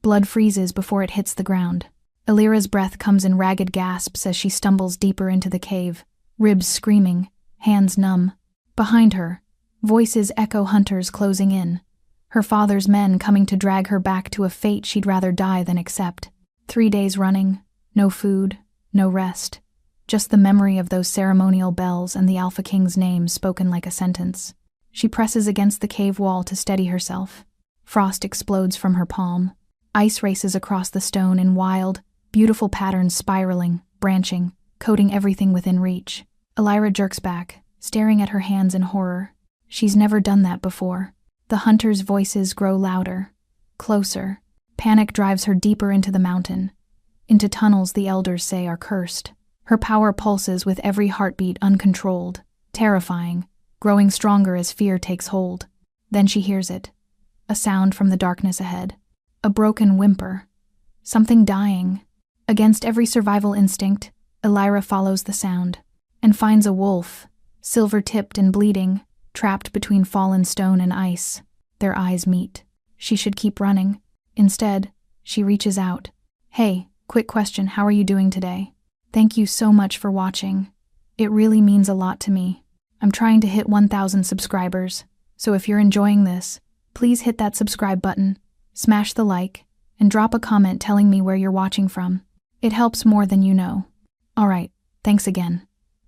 Blood freezes before it hits the ground. Elira's breath comes in ragged gasps as she stumbles deeper into the cave, ribs screaming, hands numb. Behind her, voices echo hunters closing in. Her father's men coming to drag her back to a fate she'd rather die than accept. 3 days running, no food, no rest. Just the memory of those ceremonial bells and the Alpha King's name spoken like a sentence. She presses against the cave wall to steady herself. Frost explodes from her palm. Ice races across the stone in wild, beautiful patterns spiraling, branching, coating everything within reach. Elira jerks back, staring at her hands in horror. She's never done that before. The hunters' voices grow louder, closer. Panic drives her deeper into the mountain, into tunnels the elders say are cursed. Her power pulses with every heartbeat uncontrolled, terrifying, growing stronger as fear takes hold. Then she hears it, a sound from the darkness ahead. A broken whimper. Something dying. Against every survival instinct, Elira follows the sound, and finds a wolf, silver-tipped and bleeding, trapped between fallen stone and ice. Their eyes meet. She should keep running. Instead, she reaches out. "Hey, quick question, how are you doing today? Thank you so much for watching. It really means a lot to me. I'm trying to hit 1,000 subscribers, so if you're enjoying this, please hit that subscribe button, smash the like, and drop a comment telling me where you're watching from. It helps more than you know." Alright, thanks again.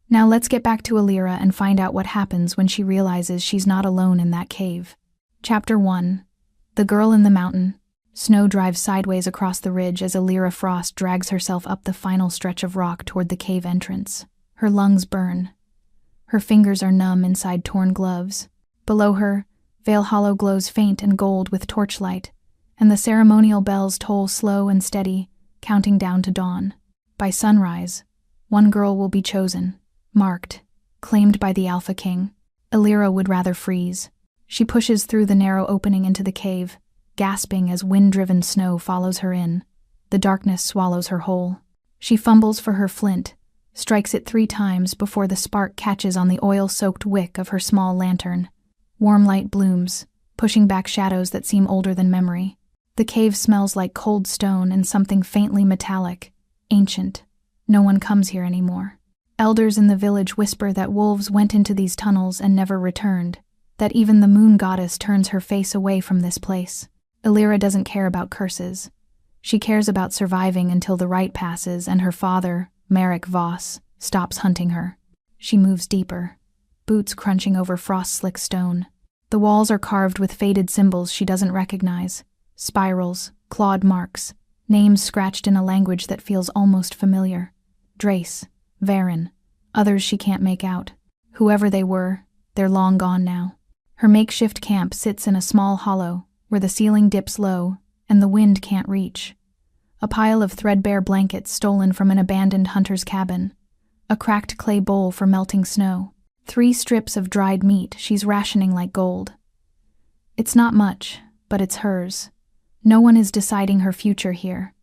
Now let's get back to Elira and find out what happens when she realizes she's not alone in that cave. Chapter 1. The Girl in the Mountain. Snow drives sideways across the ridge as Elira Frost drags herself up the final stretch of rock toward the cave entrance. Her lungs burn. Her fingers are numb inside torn gloves. Below her, Vale Hollow glows faint and gold with torchlight, and the ceremonial bells toll slow and steady, counting down to dawn. By sunrise, one girl will be chosen, marked, claimed by the Alpha King. Elira would rather freeze. She pushes through the narrow opening into the cave, gasping as wind-driven snow follows her in. The darkness swallows her whole. She fumbles for her flint, strikes it 3 times before the spark catches on the oil-soaked wick of her small lantern. Warm light blooms, pushing back shadows that seem older than memory. The cave smells like cold stone and something faintly metallic, ancient. No one comes here anymore. Elders in the village whisper that wolves went into these tunnels and never returned, that even the moon goddess turns her face away from this place. Elira doesn't care about curses. She cares about surviving until the rite passes and her father, Merrick Voss, stops hunting her. She moves deeper, boots crunching over frost-slick stone. The walls are carved with faded symbols she doesn't recognize. Spirals, clawed marks, names scratched in a language that feels almost familiar. Drace, Varen, others she can't make out. Whoever they were, they're long gone now. Her makeshift camp sits in a small hollow, where the ceiling dips low, and the wind can't reach. A pile of threadbare blankets stolen from an abandoned hunter's cabin. A cracked clay bowl for melting snow. 3 strips of dried meat she's rationing like gold. It's not much, but it's hers. No one is deciding her future here.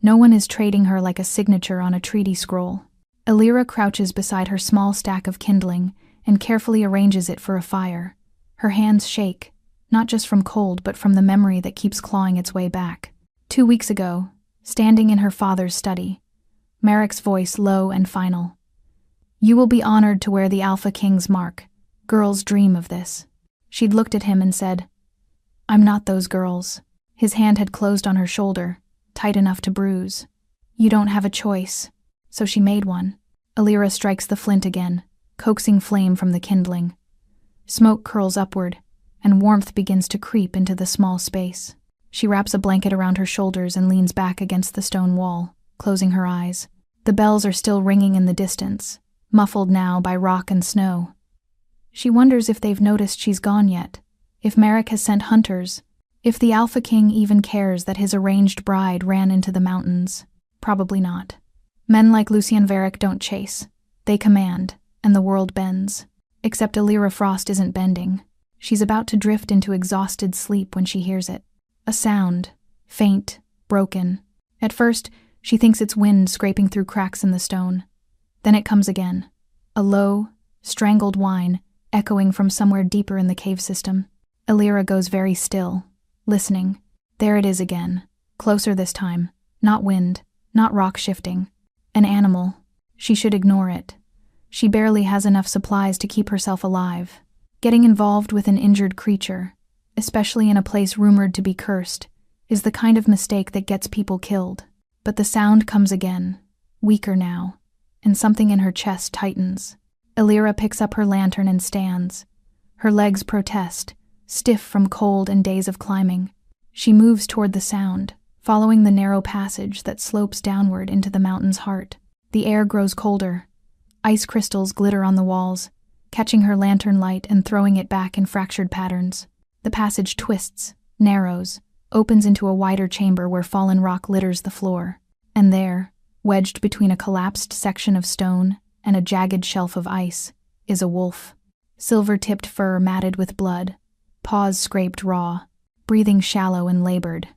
No one is trading her like a signature on a treaty scroll. Elira crouches beside her small stack of kindling and carefully arranges it for a fire. Her hands shake, not just from cold but from the memory that keeps clawing its way back. 2 weeks ago, standing in her father's study, Merrick's voice low and final. "You will be honored to wear the Alpha King's mark. Girls dream of this." She'd looked at him and said, "I'm not those girls." His hand had closed on her shoulder, tight enough to bruise. "You don't have a choice." So she made one. Elira strikes the flint again, coaxing flame from the kindling. Smoke curls upward, and warmth begins to creep into the small space. She wraps a blanket around her shoulders and leans back against the stone wall, closing her eyes. The bells are still ringing in the distance, muffled now by rock and snow. She wonders if they've noticed she's gone yet, if Merrick has sent hunters, if the Alpha King even cares that his arranged bride ran into the mountains. Probably not. Men like Lucien Varick don't chase. They command, and the world bends. Except Elira Frost isn't bending. She's about to drift into exhausted sleep when she hears it. A sound, faint, broken. At first, she thinks it's wind scraping through cracks in the stone. Then it comes again. A low, strangled whine, echoing from somewhere deeper in the cave system. Elira goes very still, listening. There it is again. Closer this time. Not wind, not rock shifting. An animal. She should ignore it. She barely has enough supplies to keep herself alive. Getting involved with an injured creature, especially in a place rumored to be cursed, is the kind of mistake that gets people killed. But the sound comes again, weaker now, and something in her chest tightens. Illyra picks up her lantern and stands. Her legs protest, stiff from cold and days of climbing. She moves toward the sound, following the narrow passage that slopes downward into the mountain's heart. The air grows colder. Ice crystals glitter on the walls, catching her lantern light and throwing it back in fractured patterns. The passage twists, narrows, opens into a wider chamber where fallen rock litters the floor. And there, wedged between a collapsed section of stone and a jagged shelf of ice, is a wolf. Silver-tipped fur matted with blood, paws scraped raw, breathing shallow and labored.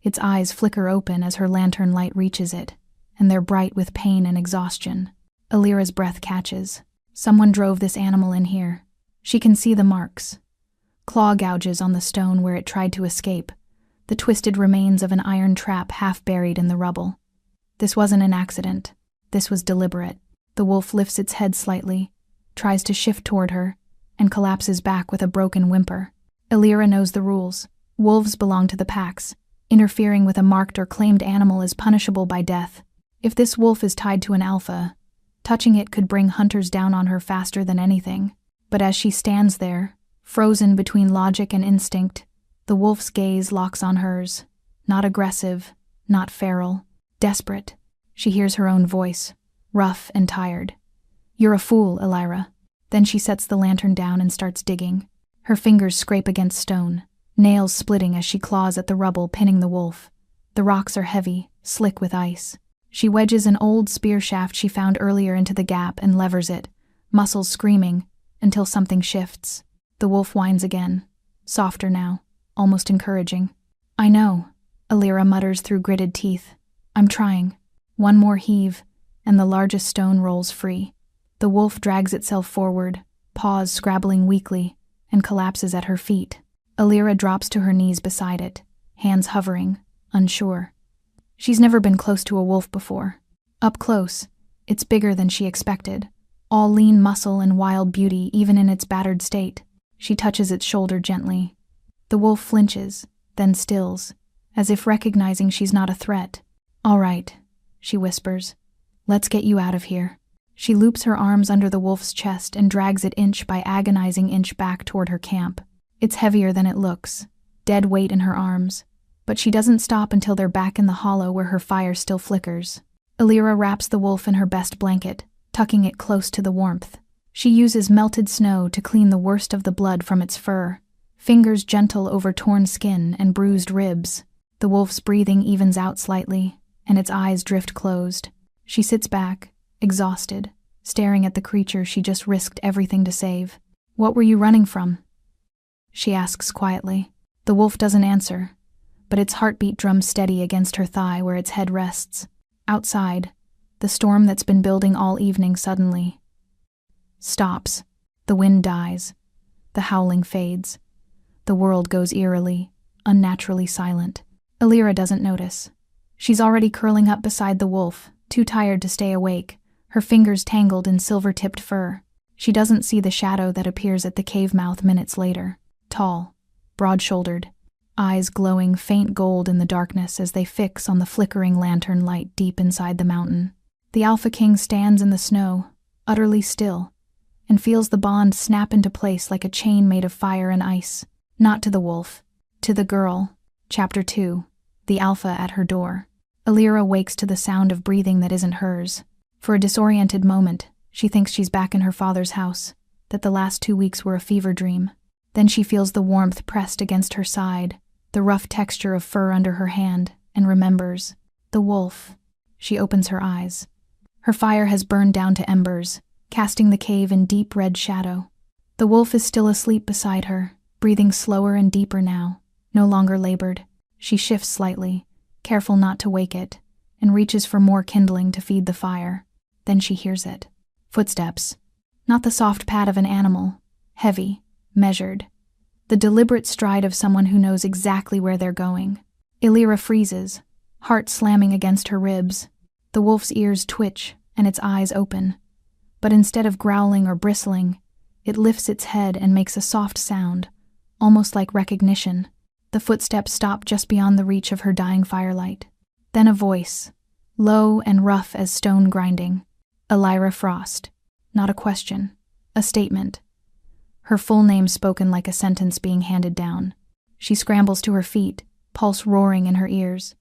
Its eyes flicker open as her lantern light reaches it, and they're bright with pain and exhaustion. Illyra's breath catches. Someone drove this animal in here. She can see the marks. Claw gouges on the stone where it tried to escape, the twisted remains of an iron trap half buried in the rubble. This wasn't an accident. This was deliberate. The wolf lifts its head slightly, tries to shift toward her, and collapses back with a broken whimper. Illyra knows the rules. Wolves belong to the packs. Interfering with a marked or claimed animal is punishable by death. If this wolf is tied to an alpha, touching it could bring hunters down on her faster than anything. But as she stands there, frozen between logic and instinct, the wolf's gaze locks on hers. Not aggressive, not feral, desperate. She hears her own voice, rough and tired. "You're a fool, Illyra." Then she sets the lantern down and starts digging. Her fingers scrape against stone, nails splitting as she claws at the rubble, pinning the wolf. The rocks are heavy, slick with ice. She wedges an old spear shaft she found earlier into the gap and levers it, muscles screaming, until something shifts. The wolf whines again, softer now, almost encouraging. "I know," Illyra mutters through gritted teeth. "I'm trying." One more heave, and the largest stone rolls free. The wolf drags itself forward, paws scrabbling weakly, and collapses at her feet. Illyra drops to her knees beside it, hands hovering, unsure. She's never been close to a wolf before. Up close, it's bigger than she expected, all lean muscle and wild beauty even in its battered state. She touches its shoulder gently. The wolf flinches, then stills, as if recognizing she's not a threat. "All right," she whispers. "Let's get you out of here." She loops her arms under the wolf's chest and drags it inch by agonizing inch back toward her camp. It's heavier than it looks, dead weight in her arms, but she doesn't stop until they're back in the hollow where her fire still flickers. Illyra wraps the wolf in her best blanket, tucking it close to the warmth. She uses melted snow to clean the worst of the blood from its fur, fingers gentle over torn skin and bruised ribs. The wolf's breathing evens out slightly, and its eyes drift closed. She sits back, exhausted, staring at the creature she just risked everything to save. "What were you running from?" she asks quietly. The wolf doesn't answer, but its heartbeat drums steady against her thigh where its head rests. Outside, the storm that's been building all evening suddenly stops. The wind dies. The howling fades. The world goes eerily, unnaturally silent. Illyra doesn't notice. She's already curling up beside the wolf, too tired to stay awake, her fingers tangled in silver-tipped fur. She doesn't see the shadow that appears at the cave mouth minutes later. Tall, broad-shouldered, eyes glowing faint gold in the darkness as they fix on the flickering lantern light deep inside the mountain. The Alpha King stands in the snow, utterly still, and feels the bond snap into place like a chain made of fire and ice. Not to the wolf, to the girl. Chapter 2. The Alpha at her door. Illyra wakes to the sound of breathing that isn't hers. For a disoriented moment, she thinks she's back in her father's house, that the last 2 weeks were a fever dream. Then she feels the warmth pressed against her side, the rough texture of fur under her hand, and remembers. The wolf. She opens her eyes. Her fire has burned down to embers, casting the cave in deep red shadow. The wolf is still asleep beside her, breathing slower and deeper now, no longer labored. She shifts slightly, careful not to wake it, and reaches for more kindling to feed the fire. Then she hears it. Footsteps. Not the soft pad of an animal. Heavy, measured. The deliberate stride of someone who knows exactly where they're going. Illyra freezes, heart slamming against her ribs. The wolf's ears twitch and its eyes open. But instead of growling or bristling, it lifts its head and makes a soft sound, almost like recognition. The footsteps stop just beyond the reach of her dying firelight. Then a voice, low and rough as stone grinding. Elira Frost. Not a question, a statement. Her full name spoken like a sentence being handed down. She scrambles to her feet, pulse roaring in her ears.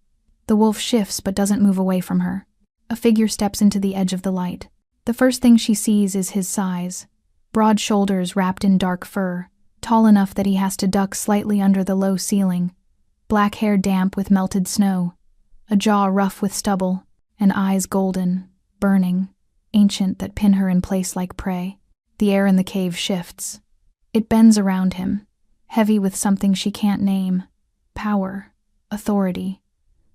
The wolf shifts but doesn't move away from her. A figure steps into the edge of the light. The first thing she sees is his size. Broad shoulders wrapped in dark fur, tall enough that he has to duck slightly under the low ceiling. Black hair damp with melted snow. A jaw rough with stubble, and eyes golden, burning, ancient that pin her in place like prey. The air in the cave shifts. It bends around him, heavy with something she can't name. Power, authority.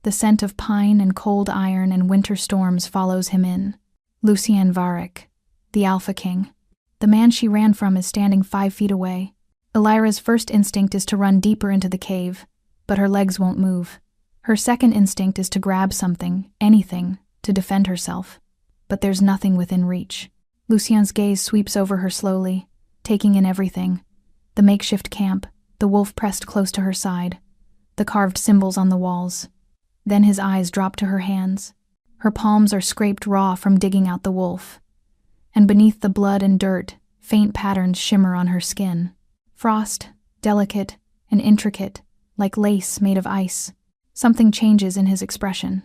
The scent of pine and cold iron and winter storms follows him in. Lucien Varick, the Alpha King. The man she ran from is standing 5 feet away. Elira's first instinct is to run deeper into the cave, but her legs won't move. Her second instinct is to grab something, anything, to defend herself. But there's nothing within reach. Lucien's gaze sweeps over her slowly, taking in everything. The makeshift camp, the wolf pressed close to her side, the carved symbols on the walls. Then his eyes drop to her hands. Her palms are scraped raw from digging out the wolf. And beneath the blood and dirt, faint patterns shimmer on her skin. Frost, delicate and intricate, like lace made of ice. Something changes in his expression.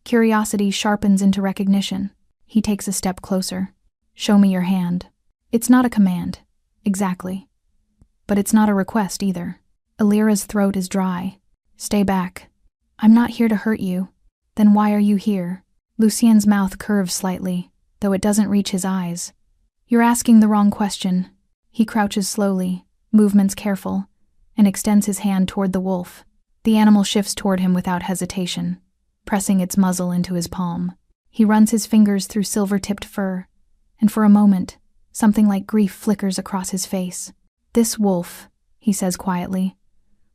Curiosity sharpens into recognition. He takes a step closer. Show me your hand. It's not a command, exactly. But it's not a request either. Elira's throat is dry. Stay back. I'm not here to hurt you. Then why are you here? Lucien's mouth curves slightly, though it doesn't reach his eyes. You're asking the wrong question. He crouches slowly, movements careful, and extends his hand toward the wolf. The animal shifts toward him without hesitation, pressing its muzzle into his palm. He runs his fingers through silver-tipped fur, and for a moment, something like grief flickers across his face. This wolf, he says quietly,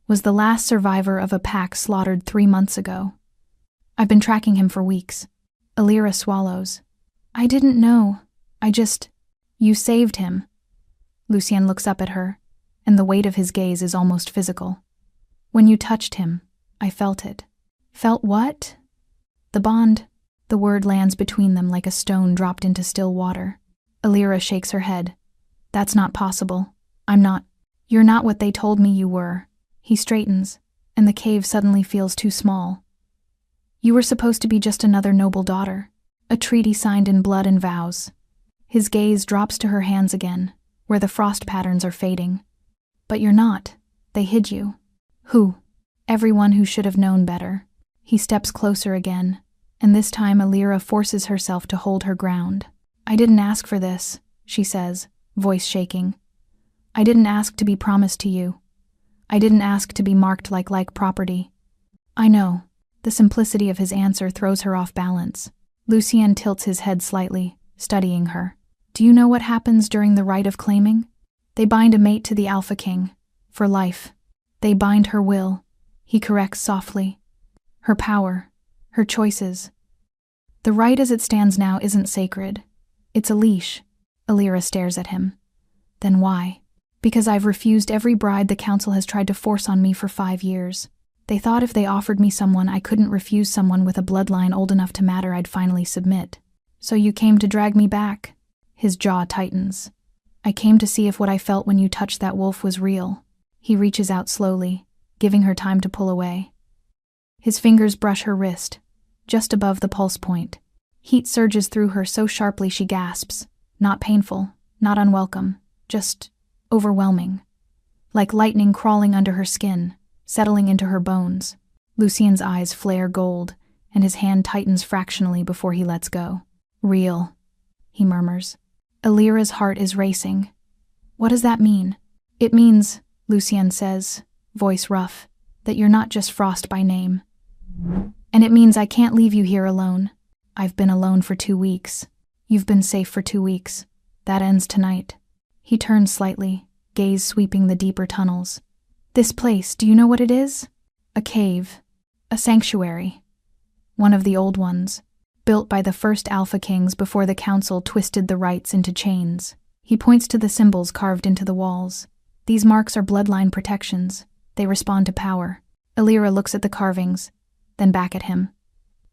was the last survivor of a pack slaughtered 3 months ago. I've been tracking him for weeks. Elira swallows. I didn't know. You saved him. Lucien looks up at her, and the weight of his gaze is almost physical. When you touched him, I felt it. Felt what? The bond. The word lands between them like a stone dropped into still water. Elira shakes her head. That's not possible. You're not what they told me you were. He straightens, and the cave suddenly feels too small. You were supposed to be just another noble daughter, a treaty signed in blood and vows. His gaze drops to her hands again, where the frost patterns are fading. But you're not. They hid you. Who? Everyone who should have known better. He steps closer again, and this time Elira forces herself to hold her ground. I didn't ask for this, she says, voice shaking. I didn't ask to be promised to you. I didn't ask to be marked like property. I know. The simplicity of his answer throws her off balance. Lucien tilts his head slightly, studying her. Do you know what happens during the rite of claiming? They bind a mate to the Alpha King, for life. They bind her will, he corrects softly. Her power, her choices. The rite as it stands now isn't sacred. It's a leash. Elira stares at him. Then why? Because I've refused every bride the council has tried to force on me for 5 years. They thought if they offered me someone I couldn't refuse someone with a bloodline old enough to matter, I'd finally submit. So you came to drag me back? His jaw tightens. I came to see if what I felt when you touched that wolf was real. He reaches out slowly, giving her time to pull away. His fingers brush her wrist, just above the pulse point. Heat surges through her so sharply she gasps. Not painful, not unwelcome, just overwhelming. Like lightning crawling under her skin, settling into her bones. Lucien's eyes flare gold, and his hand tightens fractionally before he lets go. Real, he murmurs. Elira's heart is racing. What does that mean? It means, Lucien says, voice rough, that you're not just Frost by name. And it means I can't leave you here alone. I've been alone for 2 weeks. You've been safe for 2 weeks. That ends tonight. He turns slightly, gaze sweeping the deeper tunnels. This place, do you know what it is? A cave. A sanctuary. one of the old ones, built by the first Alpha Kings before the council twisted the rites into chains. He points to the symbols carved into the walls. These marks are bloodline protections. They respond to power. Illyra looks at the carvings, then back at him.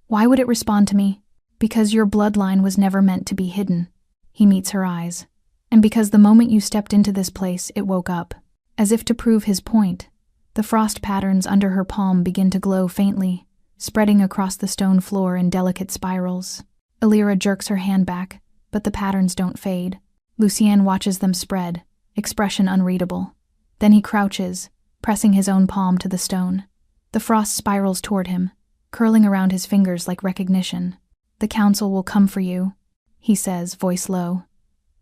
Why would it respond to me? Because your bloodline was never meant to be hidden. He meets her eyes. And because the moment you stepped into this place, it woke up. As if to prove his point, the frost patterns under her palm begin to glow faintly, spreading across the stone floor in delicate spirals. Illyra jerks her hand back, but the patterns don't fade. Lucien watches them spread, expression unreadable. Then he crouches, pressing his own palm to the stone. The frost spirals toward him, curling around his fingers like recognition. The council will come for you, he says, voice low.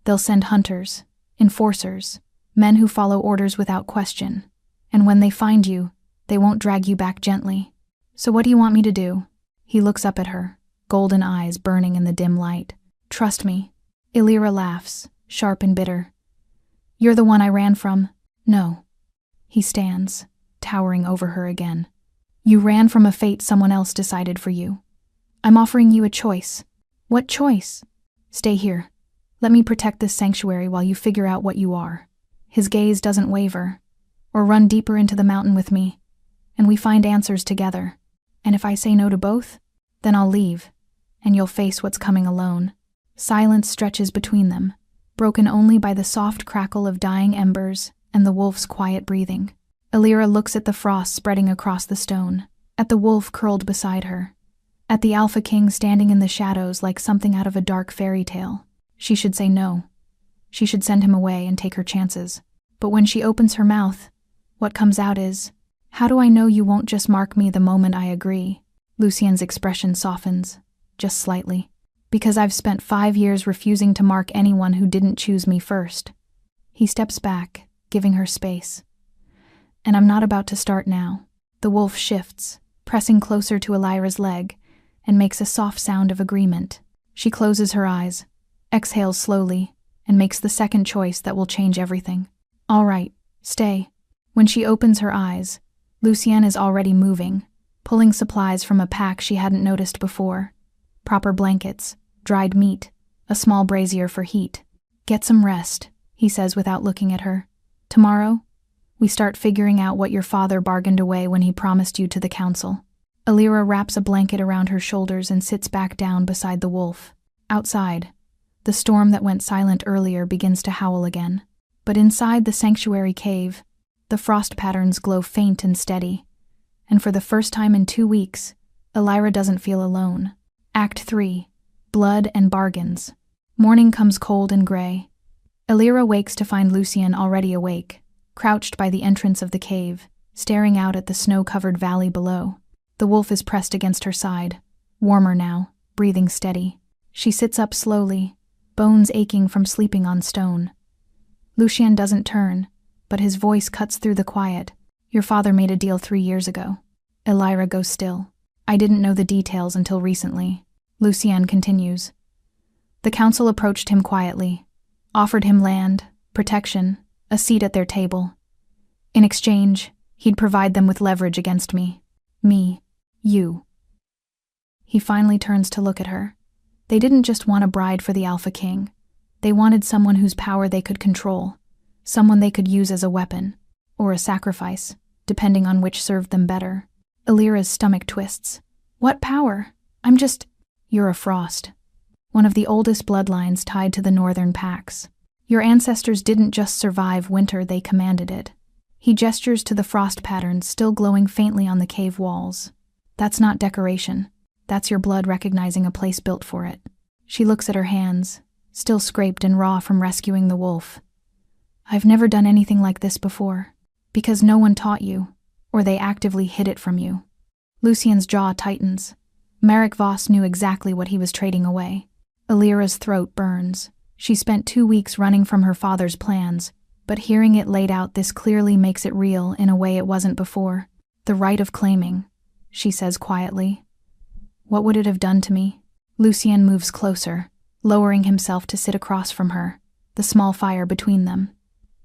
They'll send hunters, enforcers, men who follow orders without question. And when they find you, they won't drag you back gently. So what do you want me to do? He looks up at her, golden eyes burning in the dim light. Trust me. Illyra laughs, sharp and bitter. You're the one I ran from. No. He stands, towering over her again. You ran from a fate someone else decided for you. I'm offering you a choice. What choice? Stay here. Let me protect this sanctuary while you figure out what you are. His gaze doesn't waver. Or run deeper into the mountain with me, and we find answers together. And if I say no to both, then I'll leave, and you'll face what's coming alone. Silence stretches between them, broken only by the soft crackle of dying embers and the wolf's quiet breathing. Illyra looks at the frost spreading across the stone, at the wolf curled beside her, at the Alpha King standing in the shadows like something out of a dark fairy tale. She should say no. She should send him away and take her chances. But when she opens her mouth, what comes out is, how do I know you won't just mark me the moment I agree? Lucien's expression softens, just slightly. Because I've spent 5 years refusing to mark anyone who didn't choose me first. He steps back, giving her space. And I'm not about to start now. The wolf shifts, pressing closer to Illyra's leg, and makes a soft sound of agreement. She closes her eyes, exhales slowly, and makes the second choice that will change everything. All right, stay. When she opens her eyes, Lucien is already moving, pulling supplies from a pack she hadn't noticed before. Proper blankets, dried meat, a small brazier for heat. Get some rest, he says without looking at her. Tomorrow, we start figuring out what your father bargained away when he promised you to the council. Illyra wraps a blanket around her shoulders and sits back down beside the wolf. Outside, the storm that went silent earlier begins to howl again. But inside the sanctuary cave, the frost patterns glow faint and steady, and for the first time in 2 weeks, Illyra doesn't feel alone. Act 3. Blood and Bargains. Morning comes cold and gray. Illyra wakes to find Lucien already awake, crouched by the entrance of the cave, staring out at the snow-covered valley below. The wolf is pressed against her side, warmer now, breathing steady. She sits up slowly, bones aching from sleeping on stone. Lucien doesn't turn, but his voice cuts through the quiet. Your father made a deal 3 years ago. Illyra goes still. I didn't know the details until recently. Lucien continues. The council approached him quietly, offered him land, protection, a seat at their table. In exchange, he'd provide them with leverage against me. Me. You. He finally turns to look at her. They didn't just want a bride for the Alpha King. They wanted someone whose power they could control. Someone they could use as a weapon, or a sacrifice, depending on which served them better. Illyra's stomach twists. What power? You're a frost. One of the oldest bloodlines tied to the northern packs. Your ancestors didn't just survive winter, they commanded it. He gestures to the frost patterns still glowing faintly on the cave walls. That's not decoration. That's your blood recognizing a place built for it. She looks at her hands, still scraped and raw from rescuing the wolf. I've never done anything like this before, because no one taught you, or they actively hid it from you. Lucien's jaw tightens. Merrick Voss knew exactly what he was trading away. Illyra's throat burns. She spent 2 weeks running from her father's plans, but hearing it laid out this clearly makes it real in a way it wasn't before. The right of claiming, she says quietly. What would it have done to me? Lucien moves closer, lowering himself to sit across from her, the small fire between them.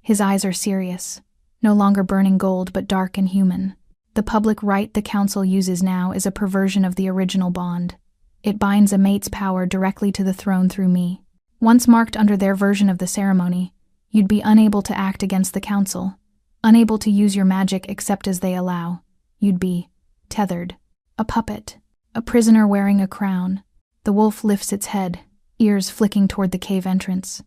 His eyes are serious, no longer burning gold but dark and human. The public right the council uses now is a perversion of the original bond. It binds a mate's power directly to the throne through me. Once marked under their version of the ceremony, you'd be unable to act against the council, unable to use your magic except as they allow. You'd be tethered, a puppet, a prisoner wearing a crown. The wolf lifts its head, ears flicking toward the cave entrance.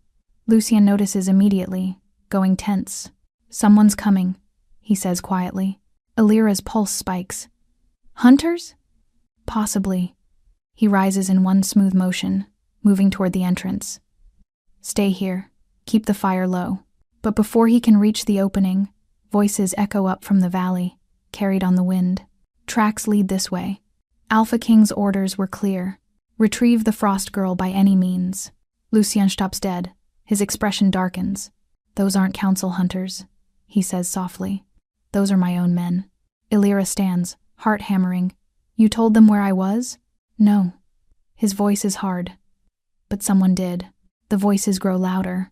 Lucien notices immediately, going tense. Someone's coming, he says quietly. Illyra's pulse spikes. Hunters? Possibly. He rises in one smooth motion, moving toward the entrance. Stay here. Keep the fire low. But before he can reach the opening, voices echo up from the valley, carried on the wind. Tracks lead this way. Alpha King's orders were clear. Retrieve the Frost Girl by any means. Lucien stops dead. His expression darkens. Those aren't council hunters, he says softly. Those are my own men. Illyra stands, heart hammering. You told them where I was? No. His voice is hard. But someone did. The voices grow louder,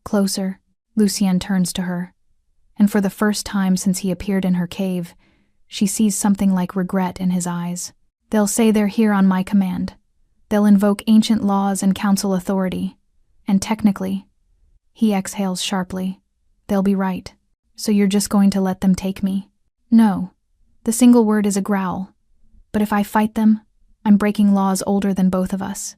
closer. Lucien turns to her. And for the first time since he appeared in her cave, she sees something like regret in his eyes. They'll say they're here on my command. They'll invoke ancient laws and council authority. And technically, he exhales sharply, they'll be right. So you're just going to let them take me? No. The single word is a growl. But if I fight them, I'm breaking laws older than both of us.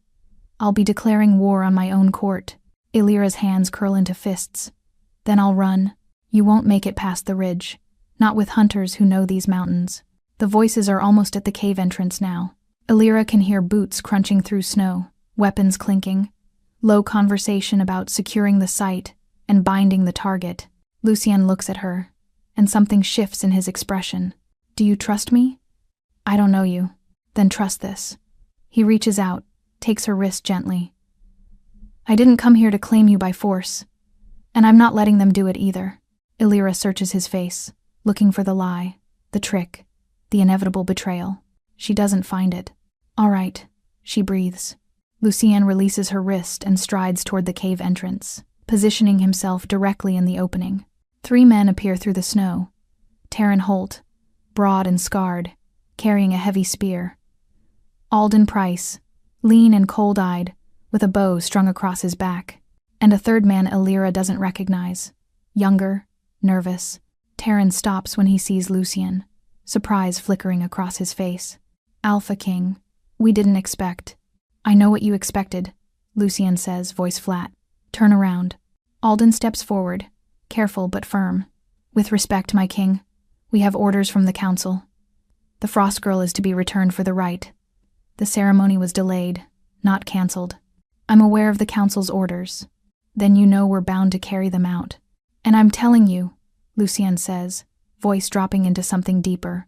I'll be declaring war on my own court. Illyra's hands curl into fists. Then I'll run. You won't make it past the ridge. Not with hunters who know these mountains. The voices are almost at the cave entrance now. Illyra can hear boots crunching through snow, weapons clinking, low conversation about securing the site and binding the target. Lucien looks at her, and something shifts in his expression. Do you trust me? I don't know you. Then trust this. He reaches out, takes her wrist gently. I didn't come here to claim you by force, and I'm not letting them do it either. Illyra searches his face, looking for the lie, the trick, the inevitable betrayal. She doesn't find it. All right, she breathes. Lucien releases her wrist and strides toward the cave entrance, positioning himself directly in the opening. 3 men appear through the snow. Terran Holt, broad and scarred, carrying a heavy spear. Alden Price, lean and cold-eyed, with a bow strung across his back. And a third man Illyra doesn't recognize. Younger, nervous. Terran stops when he sees Lucien, surprise flickering across his face. Alpha King, we didn't expect. I know what you expected, Lucien says, voice flat. Turn around. Alden steps forward, careful but firm. With respect, my king, we have orders from the council. The Frost Girl is to be returned for the rite. The ceremony was delayed, not cancelled. I'm aware of the council's orders. Then you know we're bound to carry them out. And I'm telling you, Lucien says, voice dropping into something deeper,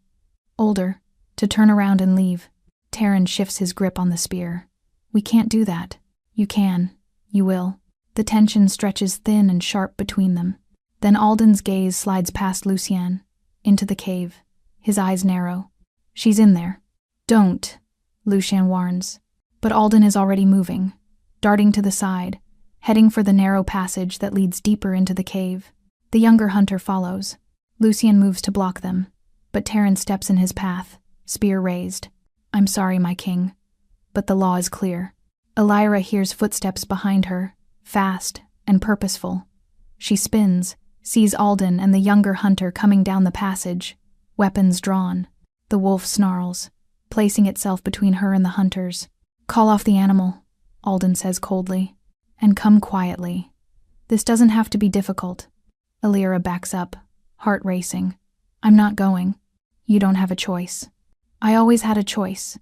older, to turn around and leave. Terran shifts his grip on the spear. We can't do that. You can. You will. The tension stretches thin and sharp between them. Then Alden's gaze slides past Lucien, into the cave. His eyes narrow. She's in there. Don't, Lucien warns. But Alden is already moving, darting to the side, heading for the narrow passage that leads deeper into the cave. The younger hunter follows. Lucien moves to block them, but Terran steps in his path, spear raised. I'm sorry, my king, but the law is clear. Illyra hears footsteps behind her, fast and purposeful. She spins, sees Alden and the younger hunter coming down the passage, weapons drawn. The wolf snarls, placing itself between her and the hunters. Call off the animal, Alden says coldly, and come quietly. This doesn't have to be difficult. Illyra backs up, heart racing. I'm not going. You don't have a choice. I always had a choice.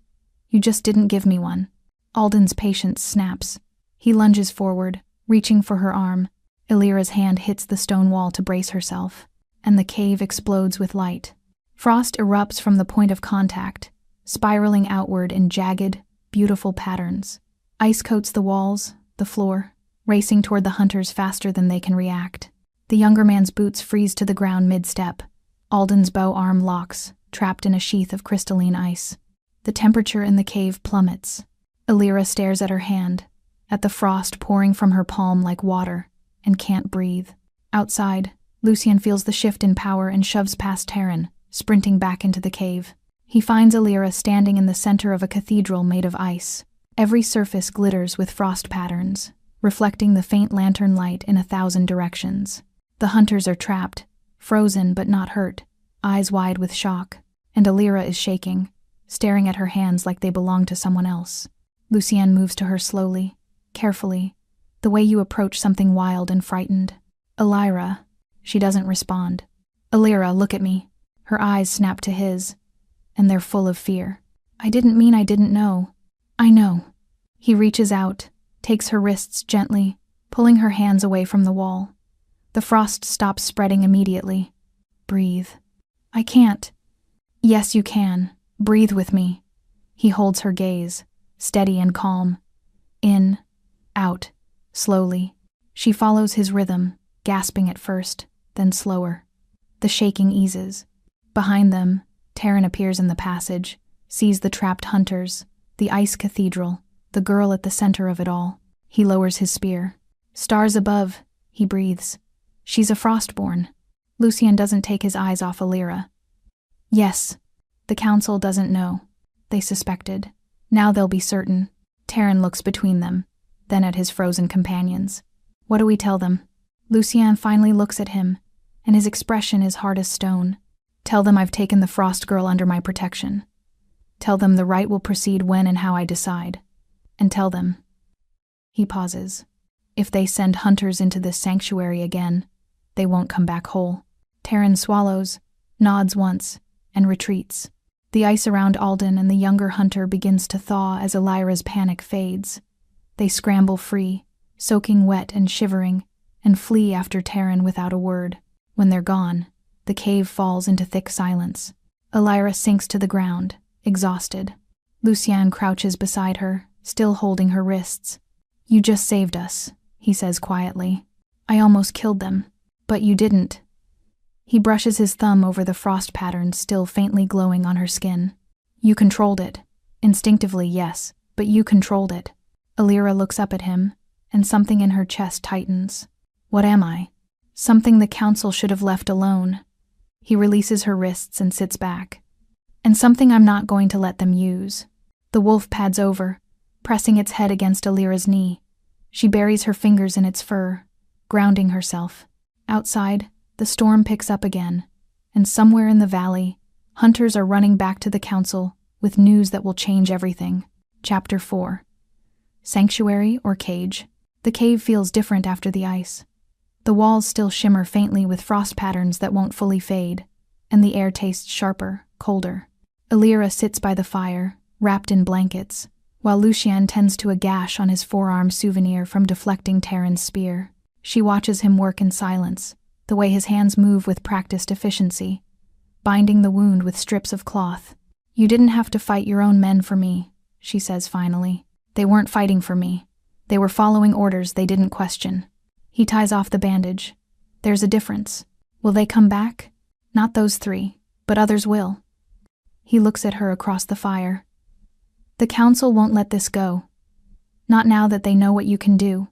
You just didn't give me one. Alden's patience snaps. He lunges forward, reaching for her arm. Illyra's hand hits the stone wall to brace herself, and the cave explodes with light. Frost erupts from the point of contact, spiraling outward in jagged, beautiful patterns. Ice coats the walls, the floor, racing toward the hunters faster than they can react. The younger man's boots freeze to the ground mid-step. Alden's bow arm locks, trapped in a sheath of crystalline ice. The temperature in the cave plummets. Illyra stares at her hand, at the frost pouring from her palm like water, and can't breathe. Outside, Lucien feels the shift in power and shoves past Terran, sprinting back into the cave. He finds Illyra standing in the center of a cathedral made of ice. Every surface glitters with frost patterns, reflecting the faint lantern light in 1,000 directions. The hunters are trapped, frozen but not hurt, eyes wide with shock, and Illyra is shaking, staring at her hands like they belong to someone else. Lucienne moves to her slowly, carefully, the way you approach something wild and frightened. Illyra. She doesn't respond. Illyra, look at me. Her eyes snap to his, and they're full of fear. I didn't mean I didn't know. I know. He reaches out, takes her wrists gently, pulling her hands away from the wall. The frost stops spreading immediately. Breathe. I can't. Yes, you can. Breathe with me. He holds her gaze, steady and calm. In, out, slowly. She follows his rhythm, gasping at first, then slower. The shaking eases. Behind them, Taryn appears in the passage, sees the trapped hunters, the ice cathedral, the girl at the center of it all. He lowers his spear. Stars above, he breathes. She's a frostborn. Lucienne doesn't take his eyes off Illyra. Yes, the council doesn't know. They suspected. Now they'll be certain. Taryn looks between them, then at his frozen companions. What do we tell them? Lucienne finally looks at him, and his expression is hard as stone. Tell them I've taken the frost girl under my protection. Tell them the right will proceed when and how I decide. And tell them. He pauses. If they send hunters into this sanctuary again, they won't come back whole. Taryn swallows, nods once, and retreats. The ice around Alden and the younger hunter begins to thaw as Illyra's panic fades. They scramble free, soaking wet and shivering, and flee after Taryn without a word. When they're gone, the cave falls into thick silence. Illyra sinks to the ground, exhausted. Lucienne crouches beside her, still holding her wrists. You just saved us, he says quietly. I almost killed them, but you didn't. He brushes his thumb over the frost patterns still faintly glowing on her skin. You controlled it. Instinctively, yes, but you controlled it. Illyra looks up at him, and something in her chest tightens. What am I? Something the council should have left alone. He releases her wrists and sits back. And something I'm not going to let them use. The wolf pads over, pressing its head against Illyra's knee. She buries her fingers in its fur, grounding herself. Outside, the storm picks up again, and somewhere in the valley, hunters are running back to the council with news that will change everything. Chapter 4. Sanctuary or cage? The cave feels different after the ice. The walls still shimmer faintly with frost patterns that won't fully fade, and the air tastes sharper, colder. Illyra sits by the fire, wrapped in blankets, while Lucienne tends to a gash on his forearm souvenir from deflecting Taryn's spear. She watches him work in silence, the way his hands move with practiced efficiency, binding the wound with strips of cloth. You didn't have to fight your own men for me, she says finally. They weren't fighting for me. They were following orders they didn't question. He ties off the bandage. There's a difference. Will they come back? Not those 3, but others will. He looks at her across the fire. The council won't let this go. Not now that they know what you can do.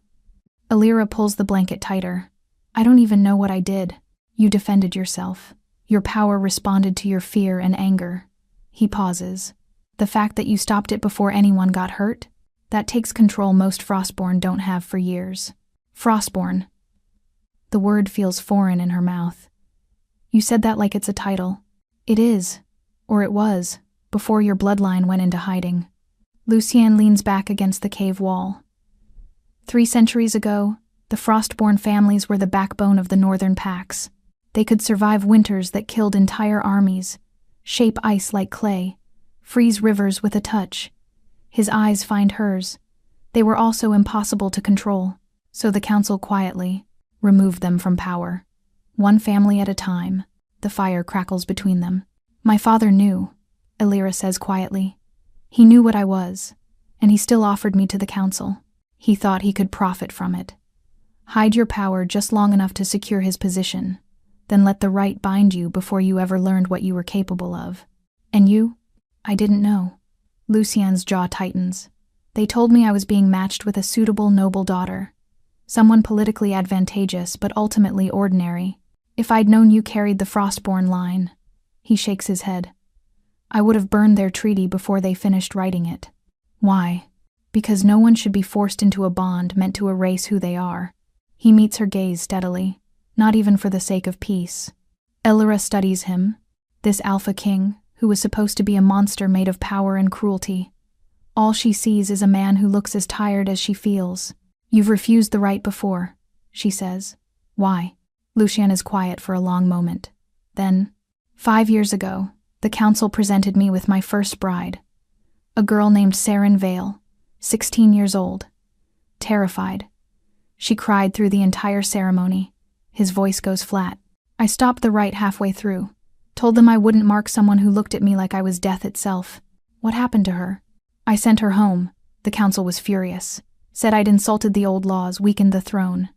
Illyra pulls the blanket tighter. I don't even know what I did. You defended yourself. Your power responded to your fear and anger. He pauses. The fact that you stopped it before anyone got hurt? That takes control most Frostborn don't have for years. Frostborn. The word feels foreign in her mouth. You said that like it's a title. It is. Or it was, before your bloodline went into hiding. Lucienne leans back against the cave wall. 3 centuries ago, the Frostborn families were the backbone of the northern packs. They could survive winters that killed entire armies, shape ice like clay, freeze rivers with a touch. His eyes find hers. They were also impossible to control, so the council quietly removed them from power. One family at a time. The fire crackles between them. My father knew, Illyra says quietly. He knew what I was, and he still offered me to the council. He thought he could profit from it. Hide your power just long enough to secure his position, then let the right bind you before you ever learned what you were capable of. And you? I didn't know. Lucienne's jaw tightens. They told me I was being matched with a suitable noble daughter, someone politically advantageous but ultimately ordinary. If I'd known you carried the Frostborn line, He shakes his head. I would have burned their treaty before they finished writing it. Why? Because no one should be forced into a bond meant to erase who they are. He meets her gaze steadily, not even for the sake of peace. Elira studies him, this alpha king, who was supposed to be a monster made of power and cruelty. All she sees is a man who looks as tired as she feels. You've refused the right before, she says. Why? Lucien is quiet for a long moment. Then, 5 years ago, the council presented me with my first bride, a girl named Saren Vale, 16 years old. Terrified, she cried through the entire ceremony. His voice goes flat. I stopped the rite halfway through, told them I wouldn't mark someone who looked at me like I was death itself. What happened to her? I sent her home. The council was furious. Said I'd insulted the old laws, weakened the throne.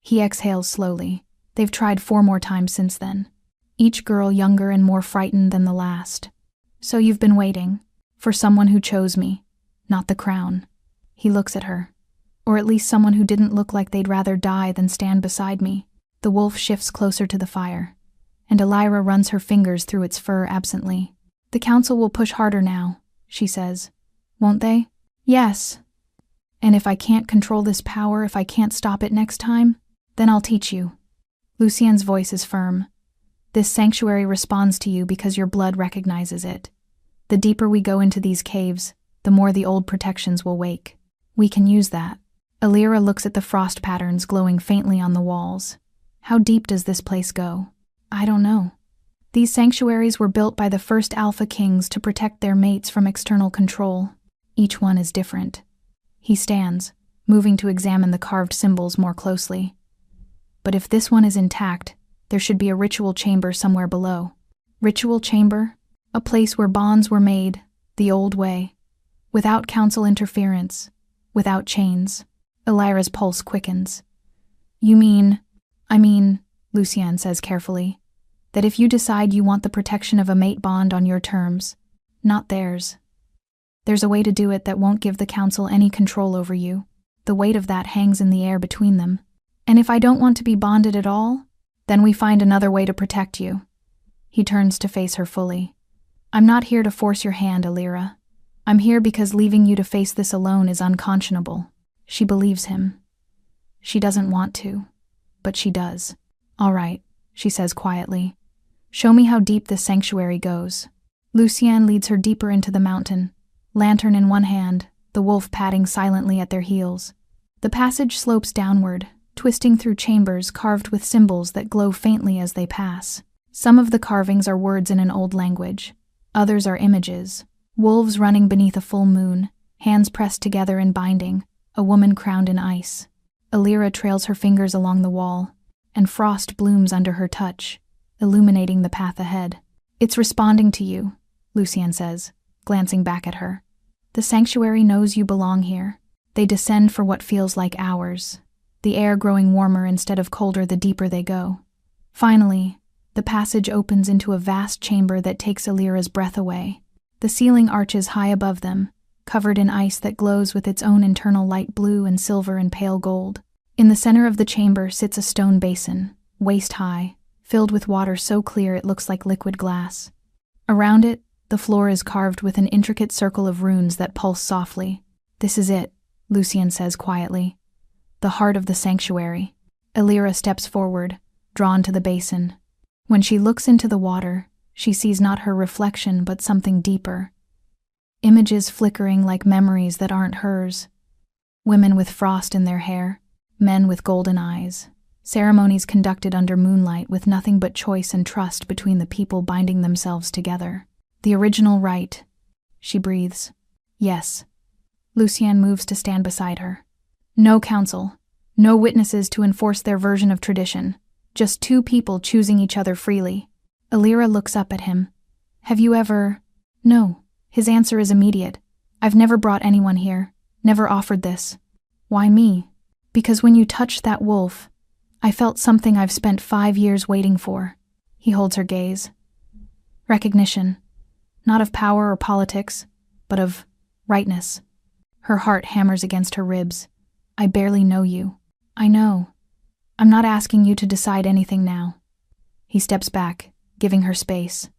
He exhales slowly. They've tried 4 more times since then. Each girl younger and more frightened than the last. So you've been waiting for someone who chose me, not the crown. He looks at her. Or at least someone who didn't look like they'd rather die than stand beside me. The wolf shifts closer to the fire, and Elira runs her fingers through its fur absently. The council will push harder now, she says. Won't they? Yes. And if I can't control this power, if I can't stop it next time, then I'll teach you. Lucien's voice is firm. This sanctuary responds to you because your blood recognizes it. The deeper we go into these caves, the more the old protections will wake. We can use that. Elira looks at the frost patterns glowing faintly on the walls. How deep does this place go? I don't know. These sanctuaries were built by the first alpha kings to protect their mates from external control. Each one is different. He stands, moving to examine the carved symbols more closely. But if this one is intact, there should be a ritual chamber somewhere below. Ritual chamber? A place where bonds were made, the old way. Without council interference. Without chains. Elira's pulse quickens. I mean, Lucien says carefully, that if you decide you want the protection of a mate bond on your terms, not theirs. There's a way to do it that won't give the council any control over you. The weight of that hangs in the air between them. And if I don't want to be bonded at all, then we find another way to protect you. He turns to face her fully. I'm not here to force your hand, Elira. I'm here because leaving you to face this alone is unconscionable. She believes him. She doesn't want to, but she does. All right, she says quietly. Show me how deep this sanctuary goes. Lucien leads her deeper into the mountain, lantern in one hand, the wolf padding silently at their heels. The passage slopes downward, twisting through chambers carved with symbols that glow faintly as they pass. Some of the carvings are words in an old language. Others are images. Wolves running beneath a full moon, hands pressed together in binding, a woman crowned in ice. Elira trails her fingers along the wall, and frost blooms under her touch, illuminating the path ahead. It's responding to you, Lucien says, glancing back at her. The sanctuary knows you belong here. They descend for what feels like hours, the air growing warmer instead of colder the deeper they go. Finally, the passage opens into a vast chamber that takes Elira's breath away. The ceiling arches high above them, covered in ice that glows with its own internal light blue and silver and pale gold. In the center of the chamber sits a stone basin, waist-high, filled with water so clear it looks like liquid glass. Around it, the floor is carved with an intricate circle of runes that pulse softly. This is it, Lucien says quietly. The heart of the sanctuary. Elira steps forward, drawn to the basin. When she looks into the water, she sees not her reflection but something deeper. Images flickering like memories that aren't hers. Women with frost in their hair, men with golden eyes. Ceremonies conducted under moonlight with nothing but choice and trust between the people binding themselves together. The original rite. She breathes. Yes. Lucien moves to stand beside her. No council. No witnesses to enforce their version of tradition. Just 2 people choosing each other freely. Elira looks up at him. Have you ever... No. His answer is immediate. I've never brought anyone here. Never offered this. Why me? Because when you touched that wolf, I felt something I've spent 5 years waiting for. He holds her gaze. Recognition. Not of power or politics, but of rightness. Her heart hammers against her ribs. I barely know you. I know. I'm not asking you to decide anything now. He steps back, giving her space.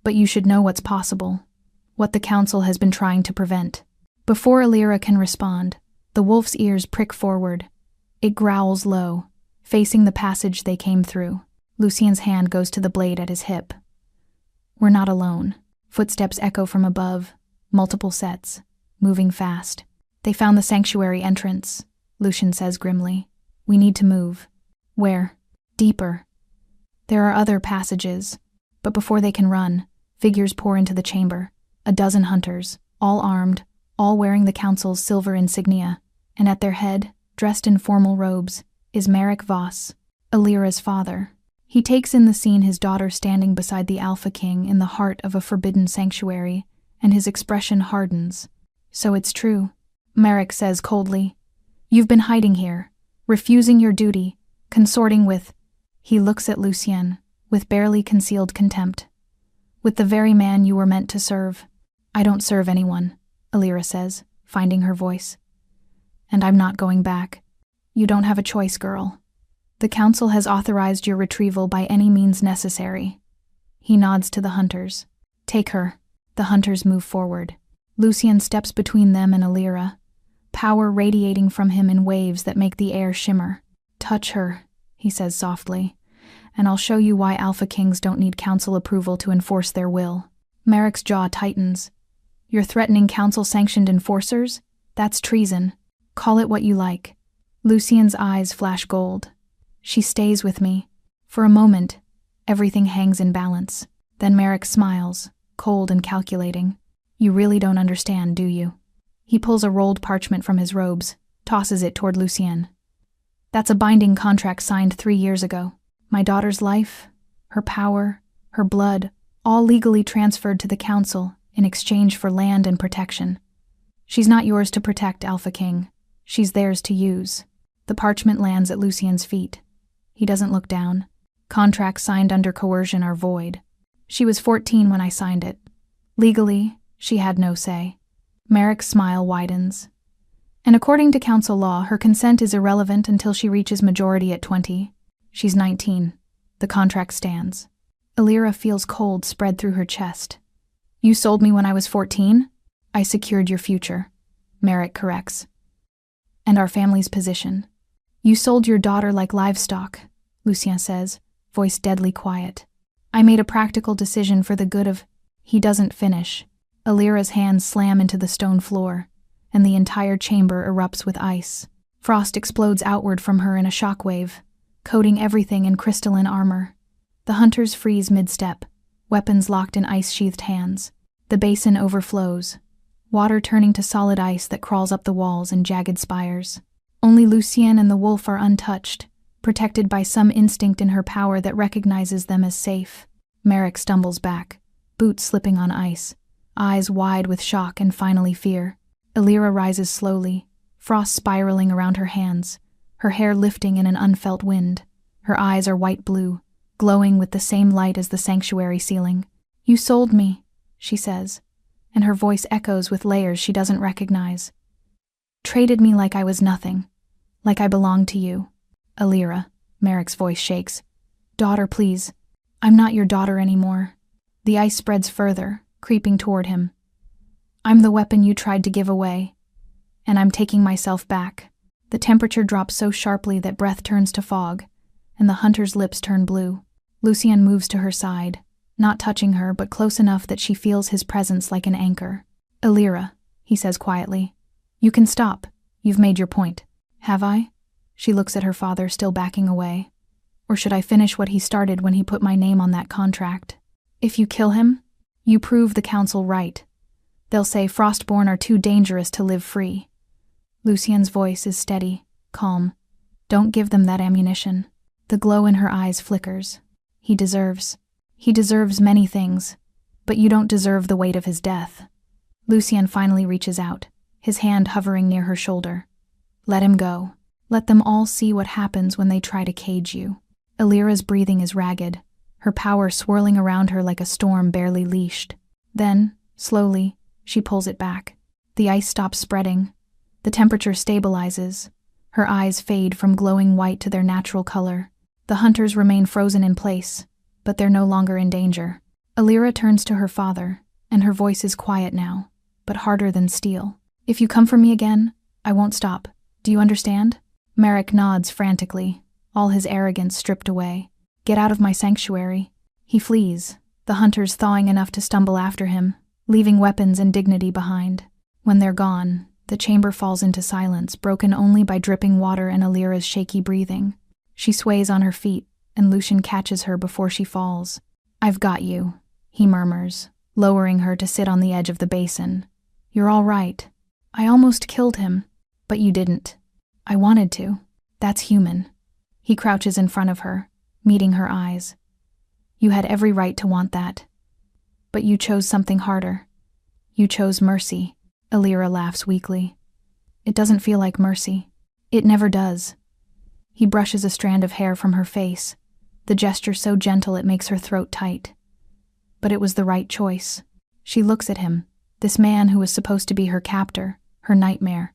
But you should know what's possible, what the council has been trying to prevent. Before Illyra can respond, the wolf's ears prick forward. It growls low, facing the passage they came through. Lucien's hand goes to the blade at his hip. We're not alone. Footsteps echo from above, multiple sets, moving fast. They found the sanctuary entrance, Lucien says grimly. We need to move. Where? Deeper. There are other passages, but before they can run, figures pour into the chamber. A dozen hunters, all armed, all wearing the council's silver insignia, and at their head, dressed in formal robes, is Merrick Voss, Illyra's father. He takes in the scene, his daughter standing beside the Alpha King in the heart of a forbidden sanctuary, and his expression hardens. So it's true, Merrick says coldly. You've been hiding here, refusing your duty, consorting with— He looks at Lucien, with barely concealed contempt. With the very man you were meant to serve. I don't serve anyone, Illyra says, finding her voice. And I'm not going back. You don't have a choice, girl. The council has authorized your retrieval by any means necessary. He nods to the hunters. Take her. The hunters move forward. Lucien steps between them and Illyra, power radiating from him in waves that make the air shimmer. Touch her, he says softly, and I'll show you why Alpha Kings don't need council approval to enforce their will. Merrick's jaw tightens. You're threatening council-sanctioned enforcers? That's treason. Call it what you like. Lucien's eyes flash gold. She stays with me. For a moment, everything hangs in balance. Then Merrick smiles, cold and calculating. You really don't understand, do you? He pulls a rolled parchment from his robes, tosses it toward Lucien. That's a binding contract signed 3 years ago. My daughter's life, her power, her blood, all legally transferred to the council in exchange for land and protection. She's not yours to protect, Alpha King. She's theirs to use. The parchment lands at Lucien's feet. He doesn't look down. Contracts signed under coercion are void. She was 14 when I signed it. Legally, she had no say. Merrick's smile widens. And according to council law, her consent is irrelevant until she reaches majority at 20. She's 19. The contract stands. Illyra feels cold spread through her chest. You sold me when I was 14? I secured your future, Merrick corrects. And our family's position. You sold your daughter like livestock, Lucien says, voice deadly quiet. I made a practical decision for the good of— He doesn't finish. Illyra's hands slam into the stone floor, and the entire chamber erupts with ice. Frost explodes outward from her in a shockwave, coating everything in crystalline armor. The hunters freeze mid-step, weapons locked in ice-sheathed hands. The basin overflows, water turning to solid ice that crawls up the walls in jagged spires. Only Lucien and the wolf are untouched, protected by some instinct in her power that recognizes them as safe. Merrick stumbles back, boots slipping on ice, eyes wide with shock and finally fear. Illyra rises slowly, frost spiraling around her hands, her hair lifting in an unfelt wind. Her eyes are white-blue, glowing with the same light as the sanctuary ceiling. You sold me, she says, and her voice echoes with layers she doesn't recognize. Traded me like I was nothing, like I belonged to you. Illyra, Merrick's voice shakes. Daughter, please. I'm not your daughter anymore. The ice spreads further, creeping toward him. I'm the weapon you tried to give away, and I'm taking myself back. The temperature drops so sharply that breath turns to fog, and the hunter's lips turn blue. Lucien moves to her side, not touching her but close enough that she feels his presence like an anchor. Illyra, he says quietly, you can stop. You've made your point. Have I? She looks at her father, still backing away. Or should I finish what he started when he put my name on that contract? If you kill him, you prove the council right. They'll say Frostborn are too dangerous to live free. Lucien's voice is steady, calm. Don't give them that ammunition. The glow in her eyes flickers. He deserves many things, but you don't deserve the weight of his death. Lucien finally reaches out, his hand hovering near her shoulder. Let him go. Let them all see what happens when they try to cage you. Illyra's breathing is ragged, her power swirling around her like a storm barely leashed. Then, slowly, she pulls it back. The ice stops spreading. The temperature stabilizes. Her eyes fade from glowing white to their natural color. The hunters remain frozen in place, but they're no longer in danger. Illyra turns to her father, and her voice is quiet now, but harder than steel. If you come for me again, I won't stop. Do you understand? Merrick nods frantically, all his arrogance stripped away. Get out of my sanctuary. He flees, the hunters thawing enough to stumble after him, leaving weapons and dignity behind. When they're gone, the chamber falls into silence, broken only by dripping water and Illyra's shaky breathing. She sways on her feet, and Lucian catches her before she falls. I've got you, he murmurs, lowering her to sit on the edge of the basin. You're all right. I almost killed him, but you didn't. I wanted to. That's human. He crouches in front of her, meeting her eyes. You had every right to want that. But you chose something harder. You chose mercy. Illyra laughs weakly. It doesn't feel like mercy. It never does. He brushes a strand of hair from her face, the gesture so gentle it makes her throat tight. But it was the right choice. She looks at him, this man who was supposed to be her captor, her nightmare.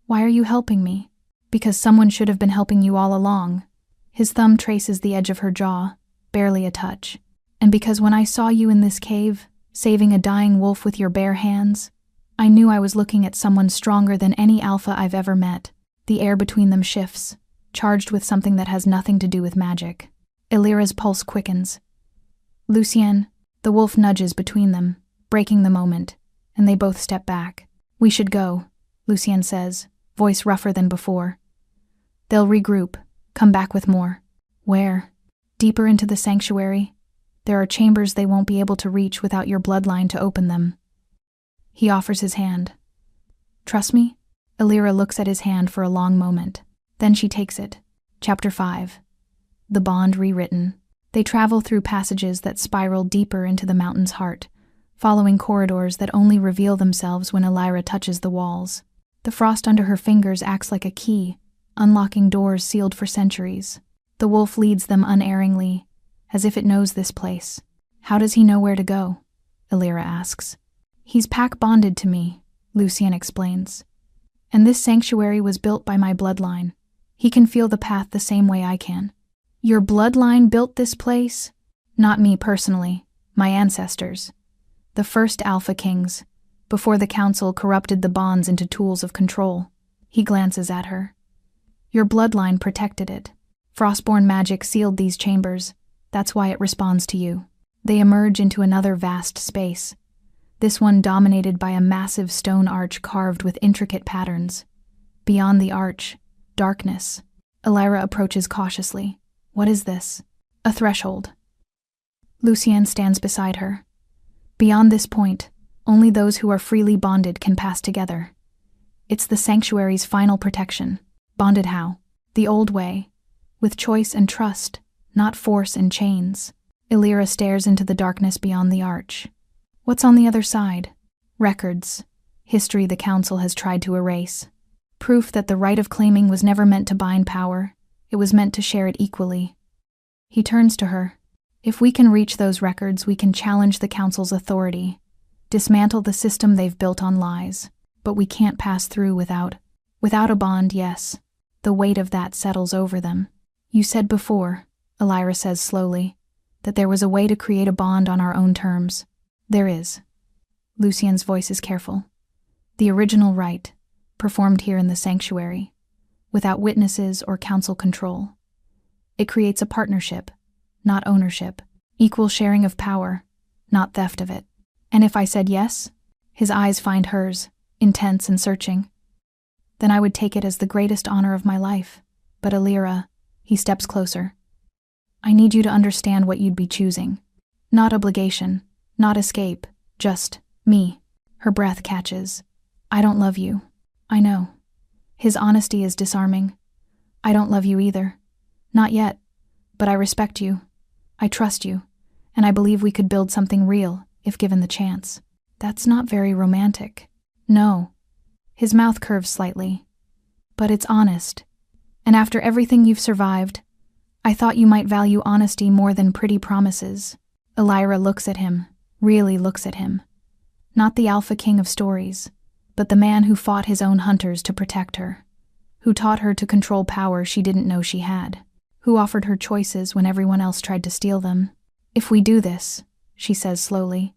Why are you helping me? Because someone should have been helping you all along. His thumb traces the edge of her jaw, barely a touch. And because when I saw you in this cave, saving a dying wolf with your bare hands, I knew I was looking at someone stronger than any alpha I've ever met. The air between them shifts, charged with something that has nothing to do with magic. Illyra's pulse quickens. Lucien, the wolf nudges between them, breaking the moment, and they both step back. We should go, Lucien says, voice rougher than before. They'll regroup, come back with more. Where? Deeper into the sanctuary? There are chambers they won't be able to reach without your bloodline to open them. He offers his hand. Trust me? Illyra looks at his hand for a long moment. Then she takes it. Chapter 5. The Bond Rewritten. They travel through passages that spiral deeper into the mountain's heart, following corridors that only reveal themselves when Illyra touches the walls. The frost under her fingers acts like a key, unlocking doors sealed for centuries. The wolf leads them unerringly, as if it knows this place. How does he know where to go? Illyra asks. He's pack-bonded to me, Lucien explains. And this sanctuary was built by my bloodline. He can feel the path the same way I can. Your bloodline built this place? Not me personally, my ancestors. The first Alpha Kings, before the Council corrupted the bonds into tools of control. He glances at her. Your bloodline protected it. Frostborn magic sealed these chambers. That's why it responds to you. They emerge into another vast space. This one dominated by a massive stone arch carved with intricate patterns. Beyond the arch, darkness. Illyra approaches cautiously. What is this? A threshold. Lucien stands beside her. Beyond this point, only those who are freely bonded can pass together. It's the sanctuary's final protection. Bonded how? The old way. With choice and trust, not force and chains. Illyra stares into the darkness beyond the arch. What's on the other side? Records. History the Council has tried to erase. Proof that the right of claiming was never meant to bind power. It was meant to share it equally. He turns to her. If we can reach those records, we can challenge the Council's authority, dismantle the system they've built on lies. But we can't pass through without a bond, yes. The weight of that settles over them. You said before, Illyra says slowly, that there was a way to create a bond on our own terms. There is. Lucien's voice is careful. The original rite, performed here in the sanctuary, without witnesses or council control. It creates a partnership, not ownership, equal sharing of power, not theft of it. And if I said yes, his eyes find hers, intense and searching, then I would take it as the greatest honor of my life. But Illyra, he steps closer. I need you to understand what you'd be choosing. Not obligation, not escape, just me. Her breath catches. I don't love you. I know. His honesty is disarming. I don't love you either. Not yet. But I respect you. I trust you. And I believe we could build something real, if given the chance. That's not very romantic. No. His mouth curves slightly. But it's honest. And after everything you've survived, I thought you might value honesty more than pretty promises. Illyra looks at him, really looks at him. Not the Alpha King of stories, but the man who fought his own hunters to protect her, who taught her to control power she didn't know she had, who offered her choices when everyone else tried to steal them. If we do this, she says slowly.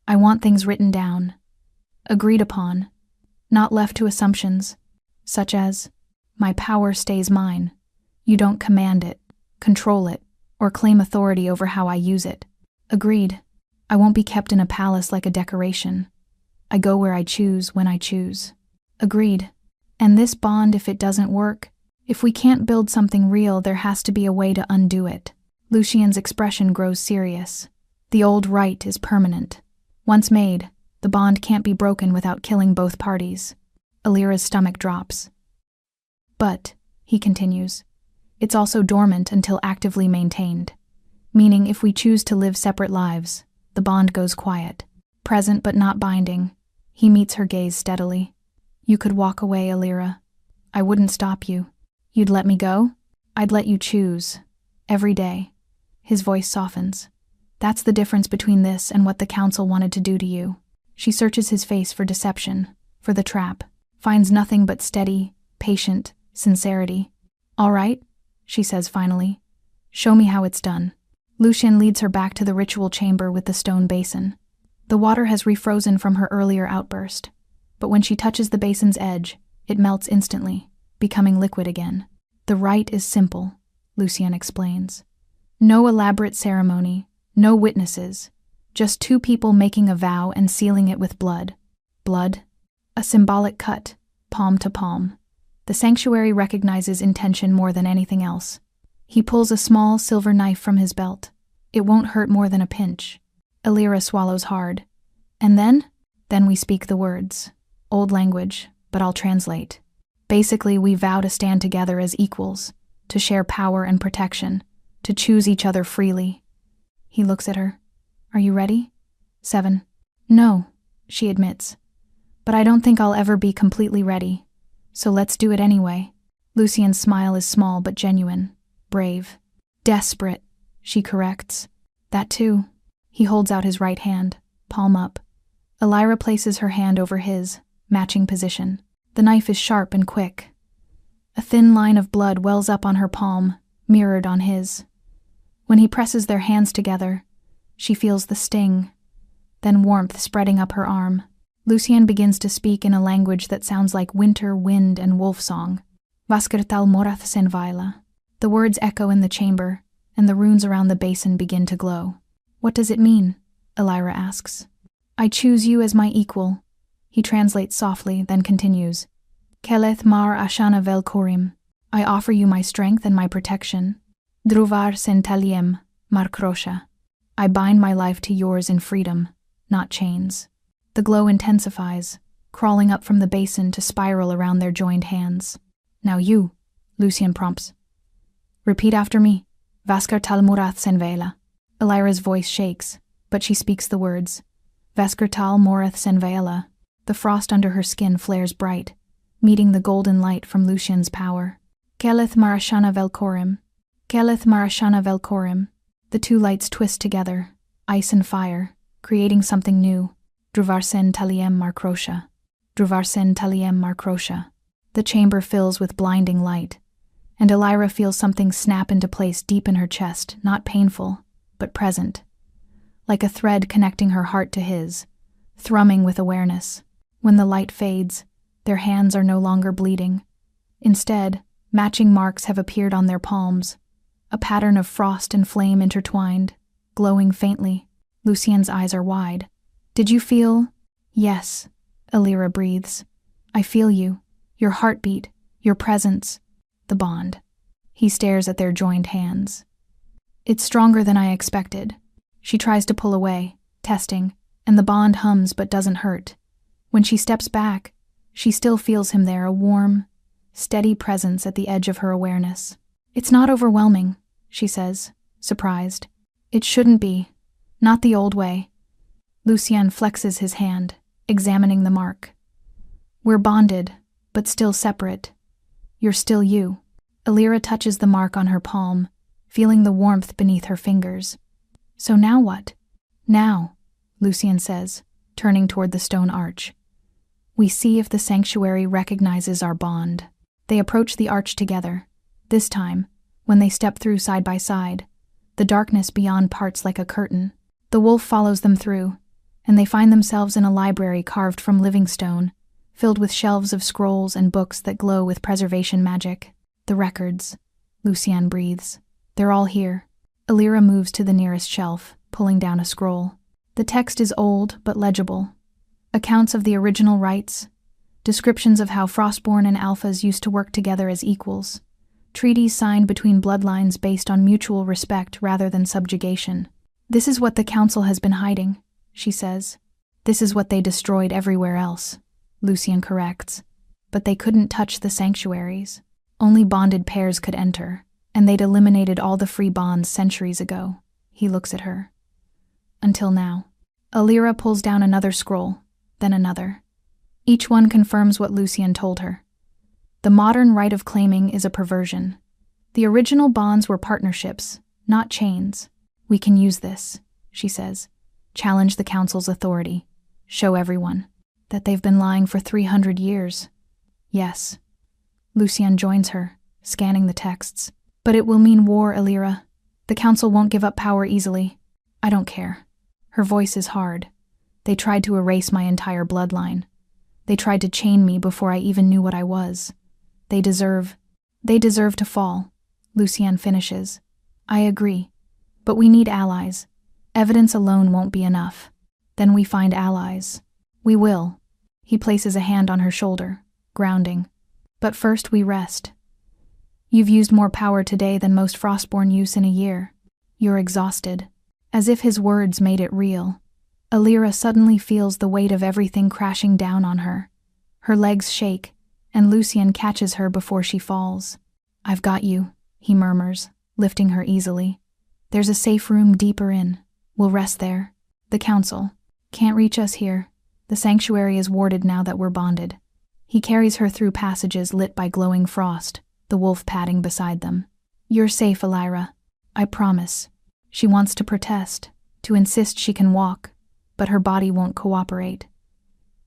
I want things written down, agreed upon, not left to assumptions, such as, my power stays mine. You don't command it, control it, or claim authority over how I use it. Agreed. I won't be kept in a palace like a decoration. I go where I choose, when I choose. Agreed. And this bond, if it doesn't work, if we can't build something real, there has to be a way to undo it. Lucien's expression grows serious. The old right is permanent. Once made, the bond can't be broken without killing both parties. Alira's stomach drops. But, he continues, it's also dormant until actively maintained. Meaning if we choose to live separate lives, the bond goes quiet, present but not binding. He meets her gaze steadily. You could walk away, Alira. I wouldn't stop you. You'd let me go? I'd let you choose. Every day. His voice softens. That's the difference between this and what the council wanted to do to you. She searches his face for deception, for the trap, finds nothing but steady, patient sincerity. All right, she says finally. Show me how it's done. Lucien leads her back to the ritual chamber with the stone basin. The water has refrozen from her earlier outburst, but when she touches the basin's edge, it melts instantly, becoming liquid again. The rite is simple, Lucien explains. No elaborate ceremony, no witnesses, just two people making a vow and sealing it with blood. Blood? A symbolic cut, palm to palm. The sanctuary recognizes intention more than anything else. He pulls a small silver knife from his belt. It won't hurt more than a pinch. Alira swallows hard. And then? Then we speak the words. Old language, but I'll translate. Basically, we vow to stand together as equals, to share power and protection, to choose each other freely. He looks at her. Are you ready? 7. No, she admits. But I don't think I'll ever be completely ready. So let's do it anyway. Lucien's smile is small but genuine. Brave. Desperate, she corrects. That too. He holds out his right hand, palm up. Alira places her hand over his, matching position. The knife is sharp and quick. A thin line of blood wells up on her palm, mirrored on his. When he presses their hands together, she feels the sting, then warmth spreading up her arm. Lucien begins to speak in a language that sounds like winter, wind, and wolf song. Vaskertal morath senvaila. The words echo in the chamber, and the runes around the basin begin to glow. What does it mean? Alira asks. I choose you as my equal. He translates softly, then continues. Keleth mar ashana vel korim. I offer you my strength and my protection. Druvar sentaliem mar krosha. I bind my life to yours in freedom, not chains. The glow intensifies, crawling up from the basin to spiral around their joined hands. Now you, Lucien prompts. Repeat after me. Vaskar talmurath senvela. Alira's voice shakes, but she speaks the words. Vaskar tal morath senvela. The frost under her skin flares bright, meeting the golden light from Lucien's power. Keleth marashana velkorim. Keleth marashana velkorim. The two lights twist together, ice and fire, creating something new. Druvarsen taliem markrosha. Druvarsen taliem markrosha. The chamber fills with blinding light, and Alira feels something snap into place deep in her chest, not painful, but present. Like a thread connecting her heart to his, thrumming with awareness. When the light fades, their hands are no longer bleeding. Instead, matching marks have appeared on their palms, a pattern of frost and flame intertwined, glowing faintly. Lucien's eyes are wide. Did you feel? Yes, Alira breathes. I feel you, your heartbeat, your presence, the bond. He stares at their joined hands. It's stronger than I expected. She tries to pull away, testing, and the bond hums but doesn't hurt. When she steps back, she still feels him there, a warm, steady presence at the edge of her awareness. It's not overwhelming, she says, surprised. It shouldn't be. Not the old way. Lucien flexes his hand, examining the mark. We're bonded, but still separate. You're still you. Alira touches the mark on her palm, feeling the warmth beneath her fingers. So now what? Now, Lucien says, turning toward the stone arch. We see if the sanctuary recognizes our bond. They approach the arch together. This time, when they step through side by side, the darkness beyond parts like a curtain. The wolf follows them through, and they find themselves in a library carved from living stone, filled with shelves of scrolls and books that glow with preservation magic. The records. Lucienne breathes. They're all here. Illyra moves to the nearest shelf, pulling down a scroll. The text is old but legible. Accounts of the original rites, descriptions of how Frostborn and Alphas used to work together as equals, treaties signed between bloodlines based on mutual respect rather than subjugation. This is what the Council has been hiding, she says. This is what they destroyed everywhere else, Lucienne corrects. But they couldn't touch the sanctuaries. Only bonded pairs could enter, and they'd eliminated all the free bonds centuries ago. He looks at her. Until now. Illyra pulls down another scroll, then another. Each one confirms what Lucienne told her. The modern right of claiming is a perversion. The original bonds were partnerships, not chains. We can use this, she says. Challenge the Council's authority. Show everyone that they've been lying for 300 years. Yes. Lucienne joins her, scanning the texts. But it will mean war, Illyra. The Council won't give up power easily. I don't care. Her voice is hard. They tried to erase my entire bloodline. They tried to chain me before I even knew what I was. They deserve to fall, Lucienne finishes. I agree. But we need allies. Evidence alone won't be enough. Then we find allies. We will. He places a hand on her shoulder, grounding. But first we rest. You've used more power today than most Frostborn use in a year. You're exhausted. As if his words made it real. Illyra suddenly feels the weight of everything crashing down on her. Her legs shake, and Lucienne catches her before she falls. I've got you, he murmurs, lifting her easily. There's a safe room deeper in. We'll rest there. The Council can't reach us here. The sanctuary is warded now that we're bonded. He carries her through passages lit by glowing frost, the wolf padding beside them. You're safe, Illyra. I promise. She wants to protest, to insist she can walk, but her body won't cooperate.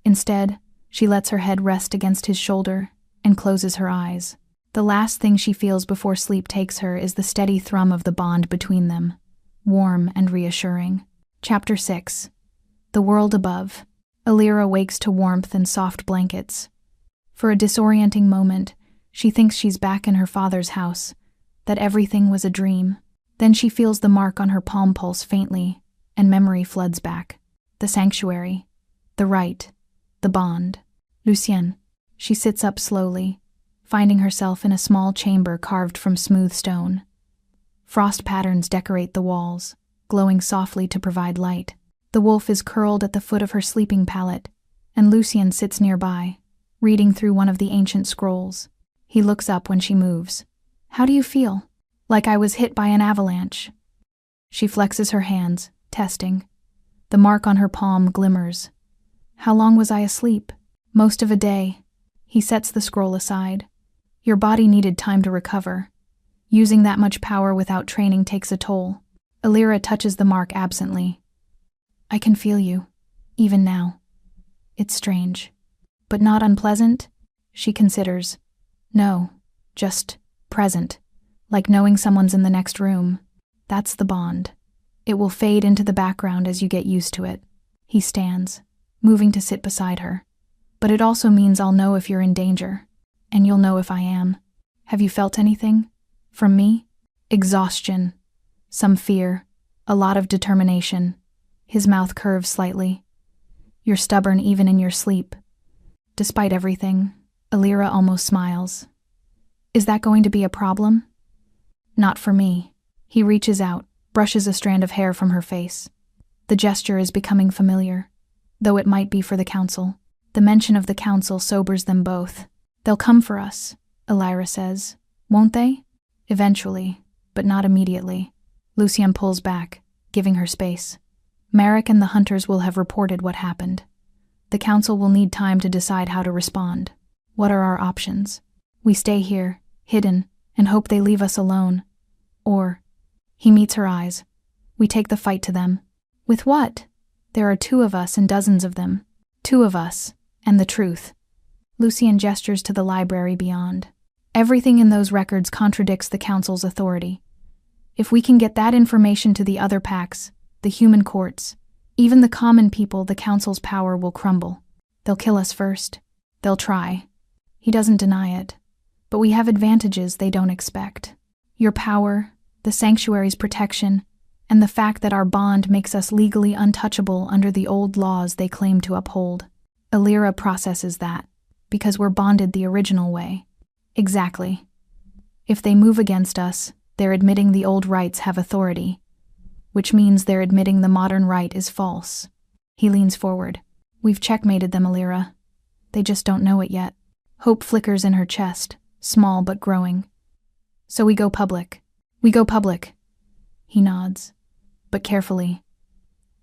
Instead, she lets her head rest against his shoulder and closes her eyes. The last thing she feels before sleep takes her is the steady thrum of the bond between them, warm and reassuring. Chapter 6. The World Above. Illyra wakes to warmth and soft blankets. For a disorienting moment, she thinks she's back in her father's house, that everything was a dream. Then she feels the mark on her palm pulse faintly, and memory floods back. The sanctuary, the rite, the bond. Lucienne. She sits up slowly, finding herself in a small chamber carved from smooth stone. Frost patterns decorate the walls, glowing softly to provide light. The wolf is curled at the foot of her sleeping pallet, and Lucienne sits nearby, reading through one of the ancient scrolls. He looks up when she moves. How do you feel? Like I was hit by an avalanche. She flexes her hands, testing. The mark on her palm glimmers. How long was I asleep? Most of a day. He sets the scroll aside. Your body needed time to recover. Using that much power without training takes a toll. Illyra touches the mark absently. I can feel you, even now. It's strange. But not unpleasant? She considers. No, just present. Like knowing someone's in the next room. That's the bond. It will fade into the background as you get used to it. He stands, moving to sit beside her. But it also means I'll know if you're in danger. And you'll know if I am. Have you felt anything? From me? Exhaustion. Some fear. A lot of determination. His mouth curves slightly. You're stubborn even in your sleep. Despite everything, Illyra almost smiles. Is that going to be a problem? Not for me. He reaches out, brushes a strand of hair from her face. The gesture is becoming familiar, though it might be for the Council. The mention of the Council sobers them both. They'll come for us, Illyra says. Won't they? Eventually, but not immediately. Lucienne pulls back, giving her space. Merrick and the hunters will have reported what happened. The Council will need time to decide how to respond. What are our options? We stay here, hidden, and hope they leave us alone. Or, he meets her eyes. We take the fight to them. With what? There are 2 of us and dozens of them. 2 of us, and the truth. Lucienne gestures to the library beyond. Everything in those records contradicts the Council's authority. If we can get that information to the other packs, the human courts, even the common people, the council's power will crumble. They'll kill us first. They'll try. He doesn't deny it. But we have advantages they don't expect. Your power, the sanctuary's protection, and the fact that our bond makes us legally untouchable under the old laws they claim to uphold. Illyra processes that, because we're bonded the original way. Exactly. If they move against us, they're admitting the old rights have authority, which means they're admitting the modern right is false. He leans forward. We've checkmated them, Illyra. They just don't know it yet. Hope flickers in her chest, small but growing. So we go public. We go public. He nods, but carefully.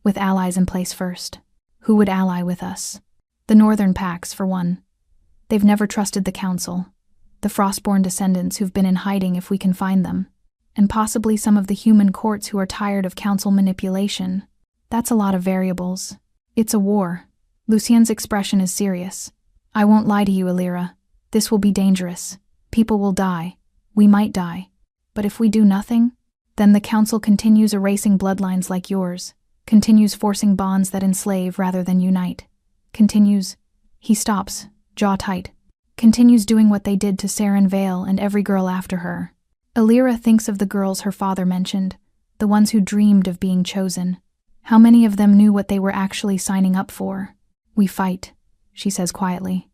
With allies in place first. Who would ally with us? The Northern Pacts, for one. They've never trusted the Council. The Frostborn descendants who've been in hiding if we can find them. And possibly some of the human courts who are tired of Council manipulation. That's a lot of variables. It's a war. Lucien's expression is serious. I won't lie to you, Illyra. This will be dangerous. People will die. We might die. But if we do nothing, then the Council continues erasing bloodlines like yours, continues forcing bonds that enslave rather than unite, continues— He stops, jaw tight. Continues doing what they did to Saren Vale and every girl after her. Illyra thinks of the girls her father mentioned, the ones who dreamed of being chosen. How many of them knew what they were actually signing up for? We fight, she says quietly.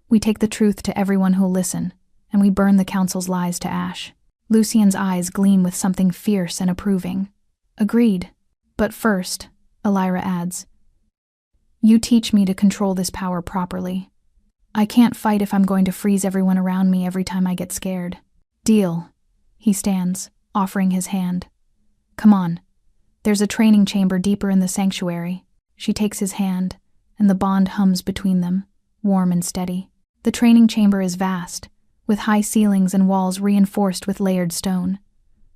We take the truth to everyone who'll listen, and we burn the Council's lies to ash. Lucien's eyes gleam with something fierce and approving. Agreed. But first, Illyra adds, you teach me to control this power properly. I can't fight if I'm going to freeze everyone around me every time I get scared. Deal. He stands, offering his hand. Come on. There's a training chamber deeper in the sanctuary. She takes his hand, and the bond hums between them, warm and steady. The training chamber is vast, with high ceilings and walls reinforced with layered stone.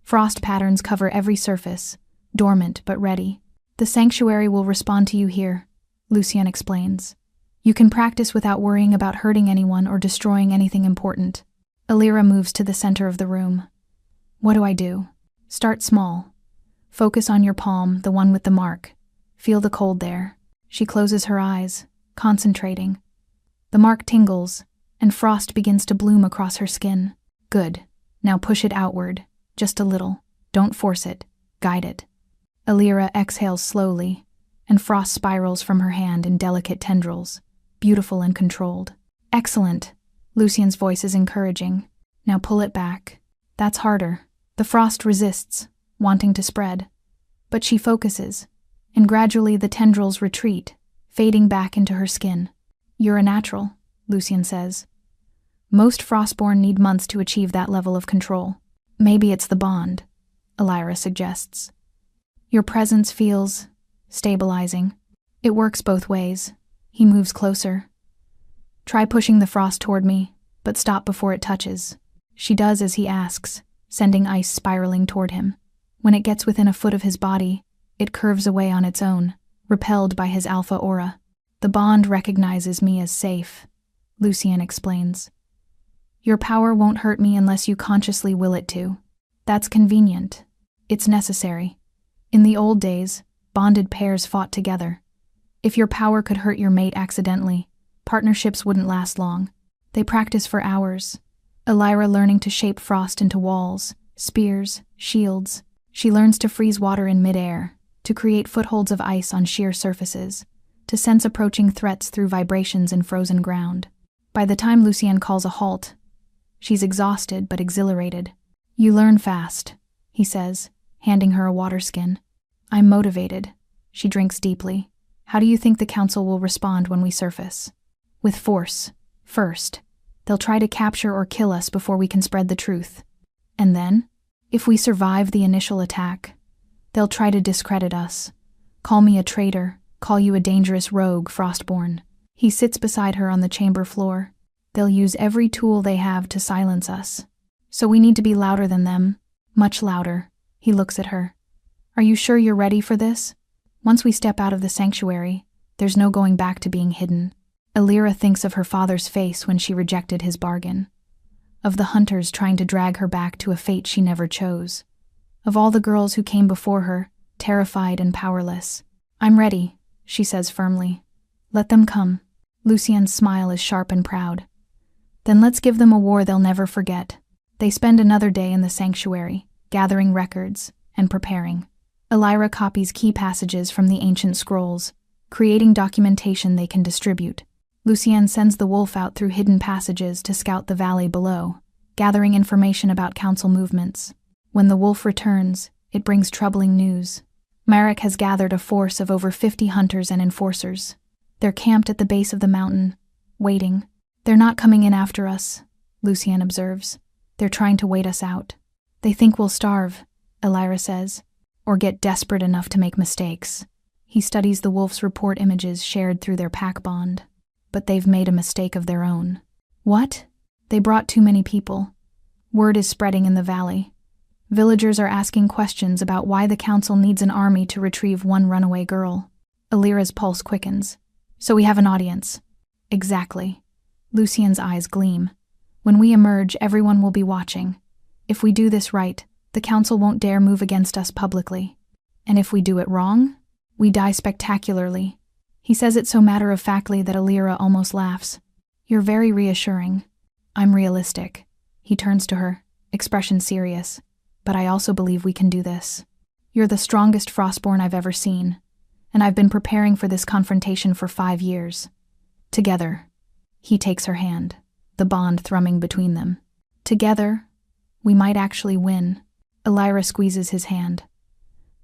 Frost patterns cover every surface, dormant but ready. The sanctuary will respond to you here, Lucien explains. You can practice without worrying about hurting anyone or destroying anything important. Illyra moves to the center of the room. What do I do? Start small. Focus on your palm, the one with the mark. Feel the cold there. She closes her eyes, concentrating. The mark tingles, and frost begins to bloom across her skin. Good. Now push it outward, just a little. Don't force it. Guide it. Illyra exhales slowly, and frost spirals from her hand in delicate tendrils, beautiful and controlled. Excellent. Lucien's voice is encouraging. Now pull it back. That's harder. The frost resists, wanting to spread. But she focuses, and gradually the tendrils retreat, fading back into her skin. You're a natural, Lucien says. Most Frostborn need months to achieve that level of control. Maybe it's the bond, Illyra suggests. Your presence feels stabilizing. It works both ways. He moves closer. Try pushing the frost toward me, but stop before it touches. She does as he asks, sending ice spiraling toward him. When it gets within a foot of his body, it curves away on its own, repelled by his alpha aura. The bond recognizes me as safe, Lucien explains. Your power won't hurt me unless you consciously will it to. That's convenient. It's necessary. In the old days, bonded pairs fought together. If your power could hurt your mate accidentally, partnerships wouldn't last long. They practice for hours. Illyra learning to shape frost into walls, spears, shields. She learns to freeze water in midair, to create footholds of ice on sheer surfaces, to sense approaching threats through vibrations in frozen ground. By the time Lucien calls a halt, she's exhausted but exhilarated. You learn fast, he says, handing her a water skin. I'm motivated. She drinks deeply. How do you think the Council will respond when we surface? With force, first. They'll try to capture or kill us before we can spread the truth. And then, if we survive the initial attack, they'll try to discredit us. Call me a traitor, call you a dangerous rogue, Frostborn. He sits beside her on the chamber floor. They'll use every tool they have to silence us. So we need to be louder than them, much louder. He looks at her. Are you sure you're ready for this? Once we step out of the sanctuary, there's no going back to being hidden. Illyra thinks of her father's face when she rejected his bargain. Of the hunters trying to drag her back to a fate she never chose. Of all the girls who came before her, terrified and powerless. "I'm ready," she says firmly. "Let them come." Lucien's smile is sharp and proud. "Then let's give them a war they'll never forget." They spend another day in the sanctuary, gathering records and preparing. Elira copies key passages from the ancient scrolls, creating documentation they can distribute. Lucien sends the wolf out through hidden passages to scout the valley below, gathering information about council movements. When the wolf returns, it brings troubling news. Marek has gathered a force of over 50 hunters and enforcers. They're camped at the base of the mountain, waiting. "They're not coming in after us," Lucien observes. "They're trying to wait us out. They think we'll starve," Elira says, "or get desperate enough to make mistakes." He studies the wolf's report images shared through their pack bond. But they've made a mistake of their own. What? They brought too many people. Word is spreading in the valley. Villagers are asking questions about why the council needs an army to retrieve one runaway girl. Elira's pulse quickens. "So we have an audience." "Exactly." Lucien's eyes gleam. "When we emerge, everyone will be watching. If we do this right, the council won't dare move against us publicly. And if we do it wrong, we die spectacularly." He says it so matter-of-factly that Elira almost laughs. "You're very reassuring." "I'm realistic." He turns to her, expression serious. "But I also believe we can do this. You're the strongest Frostborn I've ever seen, and I've been preparing for this confrontation for 5 years. Together." He takes her hand, the bond thrumming between them. "Together, we might actually win." Elira squeezes his hand.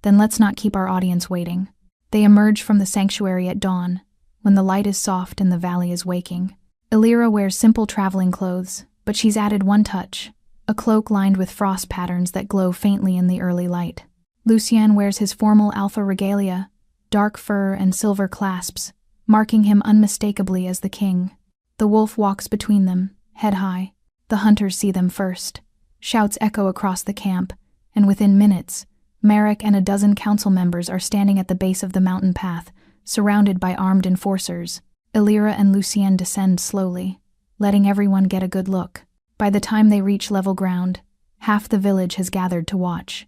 "Then let's not keep our audience waiting." They emerge from the sanctuary at dawn, when the light is soft and the valley is waking. Elira wears simple traveling clothes, but she's added one touch, a cloak lined with frost patterns that glow faintly in the early light. Lucien wears his formal alpha regalia, dark fur and silver clasps, marking him unmistakably as the king. The wolf walks between them, head high. The hunters see them first. Shouts echo across the camp, and within minutes, Marek and a dozen council members are standing at the base of the mountain path, surrounded by armed enforcers. Elira and Lucien descend slowly, letting everyone get a good look. By the time they reach level ground, half the village has gathered to watch.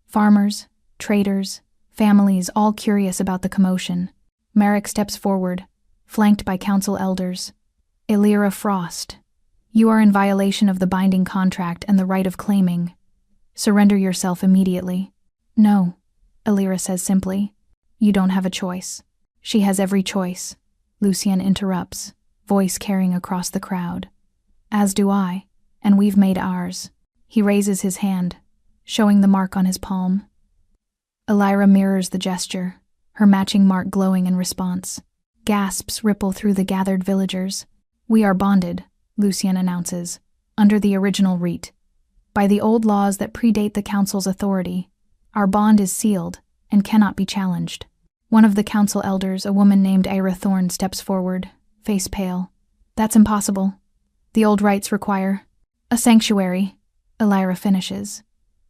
Farmers, traders, families, all curious about the commotion. Marek steps forward, flanked by council elders. "Elira Frost, you are in violation of the binding contract and the right of claiming. Surrender yourself immediately." "No," Elira says simply. "You don't have a choice." "She has every choice," Lucien interrupts, voice carrying across the crowd. "As do I, and we've made ours." He raises his hand, showing the mark on his palm. Elira mirrors the gesture, her matching mark glowing in response. Gasps ripple through the gathered villagers. "We are bonded," Lucien announces, "under the original rite. By the old laws that predate the council's authority, our bond is sealed and cannot be challenged." One of the council elders, a woman named Ira Thorne, steps forward, face pale. "That's impossible. The old rites require a sanctuary," Elira finishes,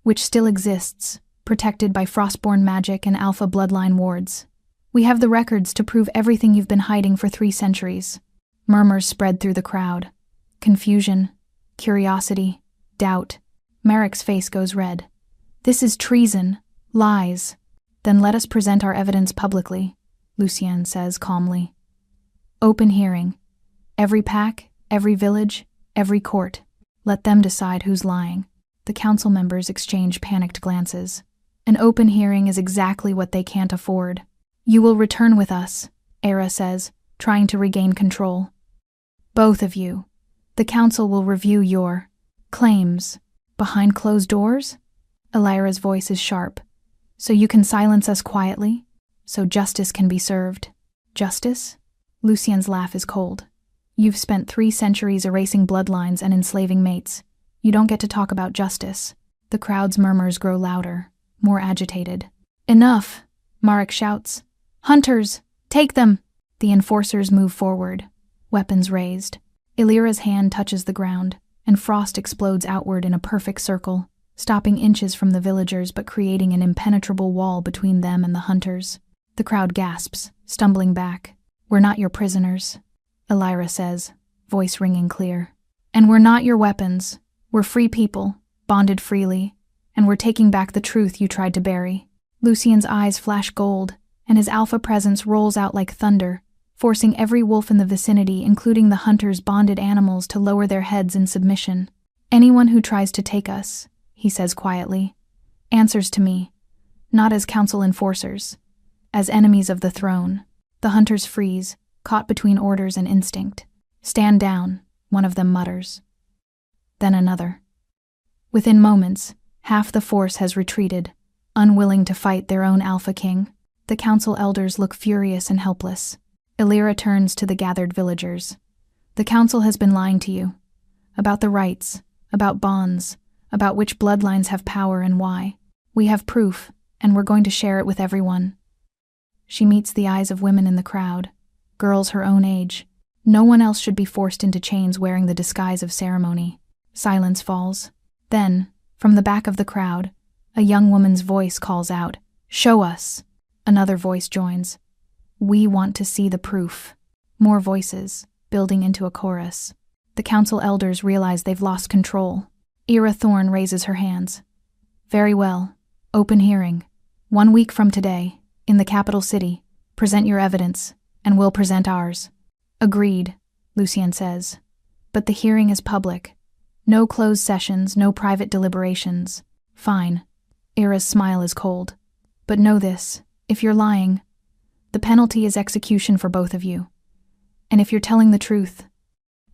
"which still exists, protected by Frostborn magic and Alpha bloodline wards. We have the records to prove everything you've been hiding for 3 centuries. Murmurs spread through the crowd. Confusion, curiosity, doubt. Marek's face goes red. "This is treason, lies." "Then let us present our evidence publicly," Lucien says calmly. "Open hearing. Every pack, every village, every court. Let them decide who's lying." The council members exchange panicked glances. An open hearing is exactly what they can't afford. "You will return with us," Era says, trying to regain control. "Both of you. The council will review your claims. Behind closed doors?" Elira's voice is sharp. "So you can silence us quietly? So justice can be served?" "Justice?" Lucien's laugh is cold. "You've spent 3 centuries erasing bloodlines and enslaving mates. You don't get to talk about justice." The crowd's murmurs grow louder, more agitated. "Enough!" Marek shouts. "Hunters! Take them!" The enforcers move forward, weapons raised. Elira's hand touches the ground, and frost explodes outward in a perfect circle, stopping inches from the villagers but creating an impenetrable wall between them and the hunters. The crowd gasps, stumbling back. "We're not your prisoners," Elira says, voice ringing clear. "And we're not your weapons. We're free people, bonded freely, and we're taking back the truth you tried to bury." Lucien's eyes flash gold, and his alpha presence rolls out like thunder, forcing every wolf in the vicinity, including the hunter's bonded animals, to lower their heads in submission. "Anyone who tries to take us," he says quietly, "answers to me, not as council enforcers, as enemies of the throne." The hunters freeze, caught between orders and instinct. "Stand down," one of them mutters. Then another. Within moments, half the force has retreated, unwilling to fight their own alpha king. The council elders look furious and helpless. Illyra turns to the gathered villagers. "The council has been lying to you. About the rights, about bonds, about which bloodlines have power and why. We have proof, and we're going to share it with everyone." She meets the eyes of women in the crowd, girls her own age. No one else should be forced into chains wearing the disguise of ceremony. Silence falls. Then, from the back of the crowd, a young woman's voice calls out, "Show us!" Another voice joins. "We want to see the proof." More voices, building into a chorus. The council elders realize they've lost control. Ira Thorne raises her hands. "Very well. Open hearing. 1 week from today, in the capital city, present your evidence, and we'll present ours." "Agreed," Lucien says. "But the hearing is public. No closed sessions, no private deliberations." "Fine." Ira's smile is cold. "But know this, if you're lying, the penalty is execution for both of you. And if you're telling the truth..."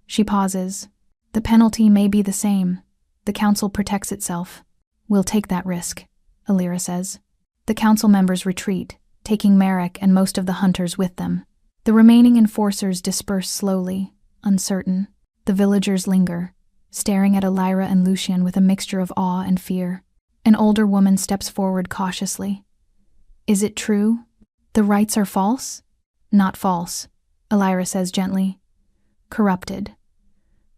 She pauses. "The penalty may be the same. The council protects itself." "We'll take that risk," Illyra says. The council members retreat, taking Merrick and most of the hunters with them. The remaining enforcers disperse slowly, uncertain. The villagers linger, staring at Illyra and Lucien with a mixture of awe and fear. An older woman steps forward cautiously. "Is it true? The rights are false?" "Not false," Illyra says gently. "Corrupted.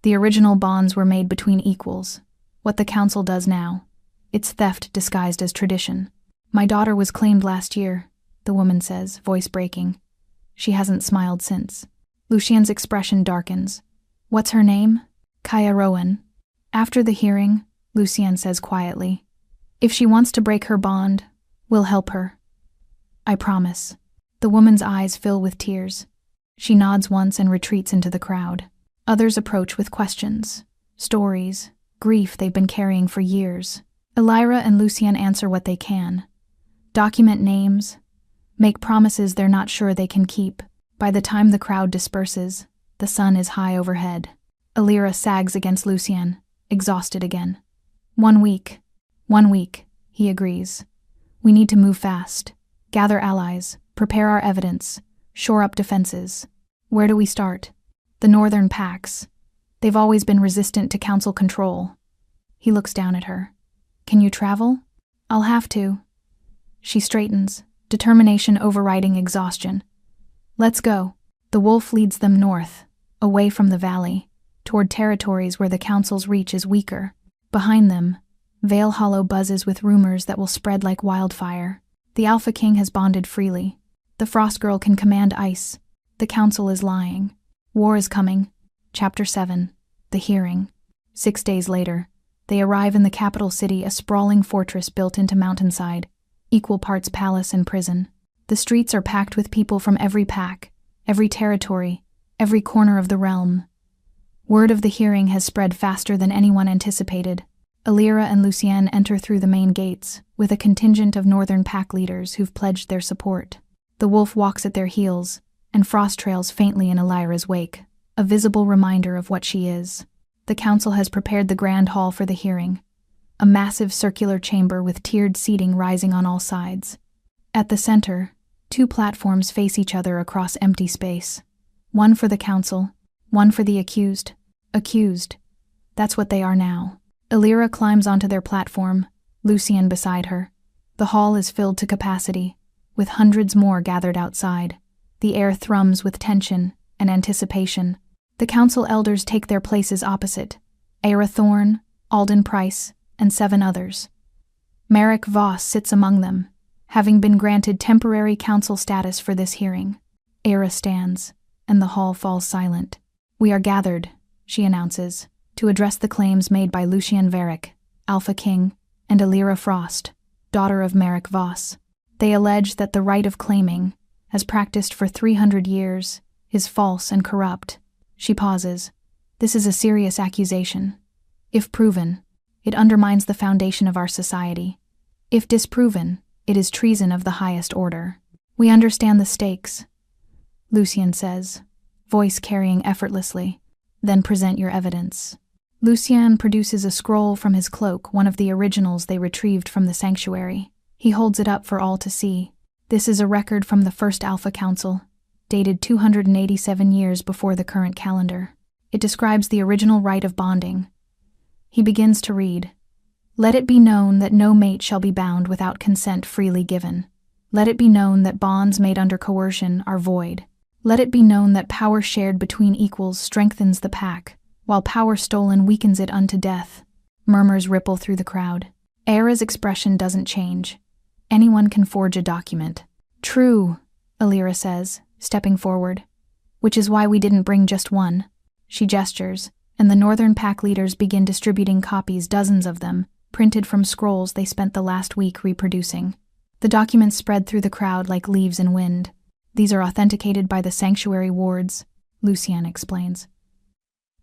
The original bonds were made between equals. What the council does now, it's theft disguised as tradition." "My daughter was claimed last year," the woman says, voice breaking. She hasn't smiled since. Lucien's expression darkens. "What's her name?" "Kaya Rowan." After the hearing, Lucien says quietly, "If she wants to break her bond, we'll help her. I promise." The woman's eyes fill with tears. She nods once and retreats into the crowd. Others approach with questions, stories, grief they've been carrying for years. Illyra and Lucien answer what they can. Document names, make promises they're not sure they can keep. By the time the crowd disperses, the sun is high overhead. Illyra sags against Lucien, exhausted again. 1 week. 1 week, he agrees. "We need to move fast. Gather allies, prepare our evidence, shore up defenses. Where do we start?" "The northern packs. They've always been resistant to council control." He looks down at her. "Can you travel?" "I'll have to." She straightens, determination overriding exhaustion. "Let's go." The wolf leads them north, away from the valley, toward territories where the council's reach is weaker. Behind them, Vale Hollow buzzes with rumors that will spread like wildfire. The Alpha King has bonded freely. The Frost Girl can command ice. The council is lying. War is coming. Chapter 7. The Hearing. 6 days later, they arrive in the capital city, a sprawling fortress built into mountainside, equal parts palace and prison. The streets are packed with people from every pack, every territory, every corner of the realm. Word of the hearing has spread faster than anyone anticipated. Illyra and Lucien enter through the main gates, with a contingent of northern pack leaders who've pledged their support. The wolf walks at their heels, and Frost trails faintly in Illyra's wake, a visible reminder of what she is. The council has prepared the grand hall for the hearing, a massive circular chamber with tiered seating rising on all sides. At the center, 2 platforms face each other across empty space. One for the council, one for the accused. Accused. That's what they are now. Illyra climbs onto their platform, Lucien beside her. The hall is filled to capacity, with hundreds more gathered outside. The air thrums with tension and anticipation. The council elders take their places opposite, Ira Thorne, Alden Price, and 7 others. Merrick Voss sits among them, having been granted temporary council status for this hearing. Ira stands, and the hall falls silent. "We are gathered," she announces, "to address the claims made by Lucien Verrick, Alpha King, and Illyra Frost, daughter of Merrick Voss." They allege that the right of claiming, as practiced for 300 years, is false and corrupt. She pauses. This is a serious accusation. If proven, it undermines the foundation of our society. If disproven, it is treason of the highest order. We understand the stakes, Lucien says, voice carrying effortlessly. Then present your evidence. Lucien produces a scroll from his cloak, one of the originals they retrieved from the sanctuary. He holds it up for all to see. This is a record from the first Alpha Council, dated 287 years before the current calendar. It describes the original rite of bonding. He begins to read, "Let it be known that no mate shall be bound without consent freely given. Let it be known that bonds made under coercion are void. Let it be known that power shared between equals strengthens the pack, while power stolen weakens it unto death." Murmurs ripple through the crowd. Era's expression doesn't change. Anyone can forge a document. "True," Alira says, stepping forward. "Which is why we didn't bring just one." She gestures, and the Northern Pack leaders begin distributing copies, dozens of them, printed from scrolls they spent the last week reproducing. The documents spread through the crowd like leaves in wind. "These are authenticated by the sanctuary wards," Lucien explains.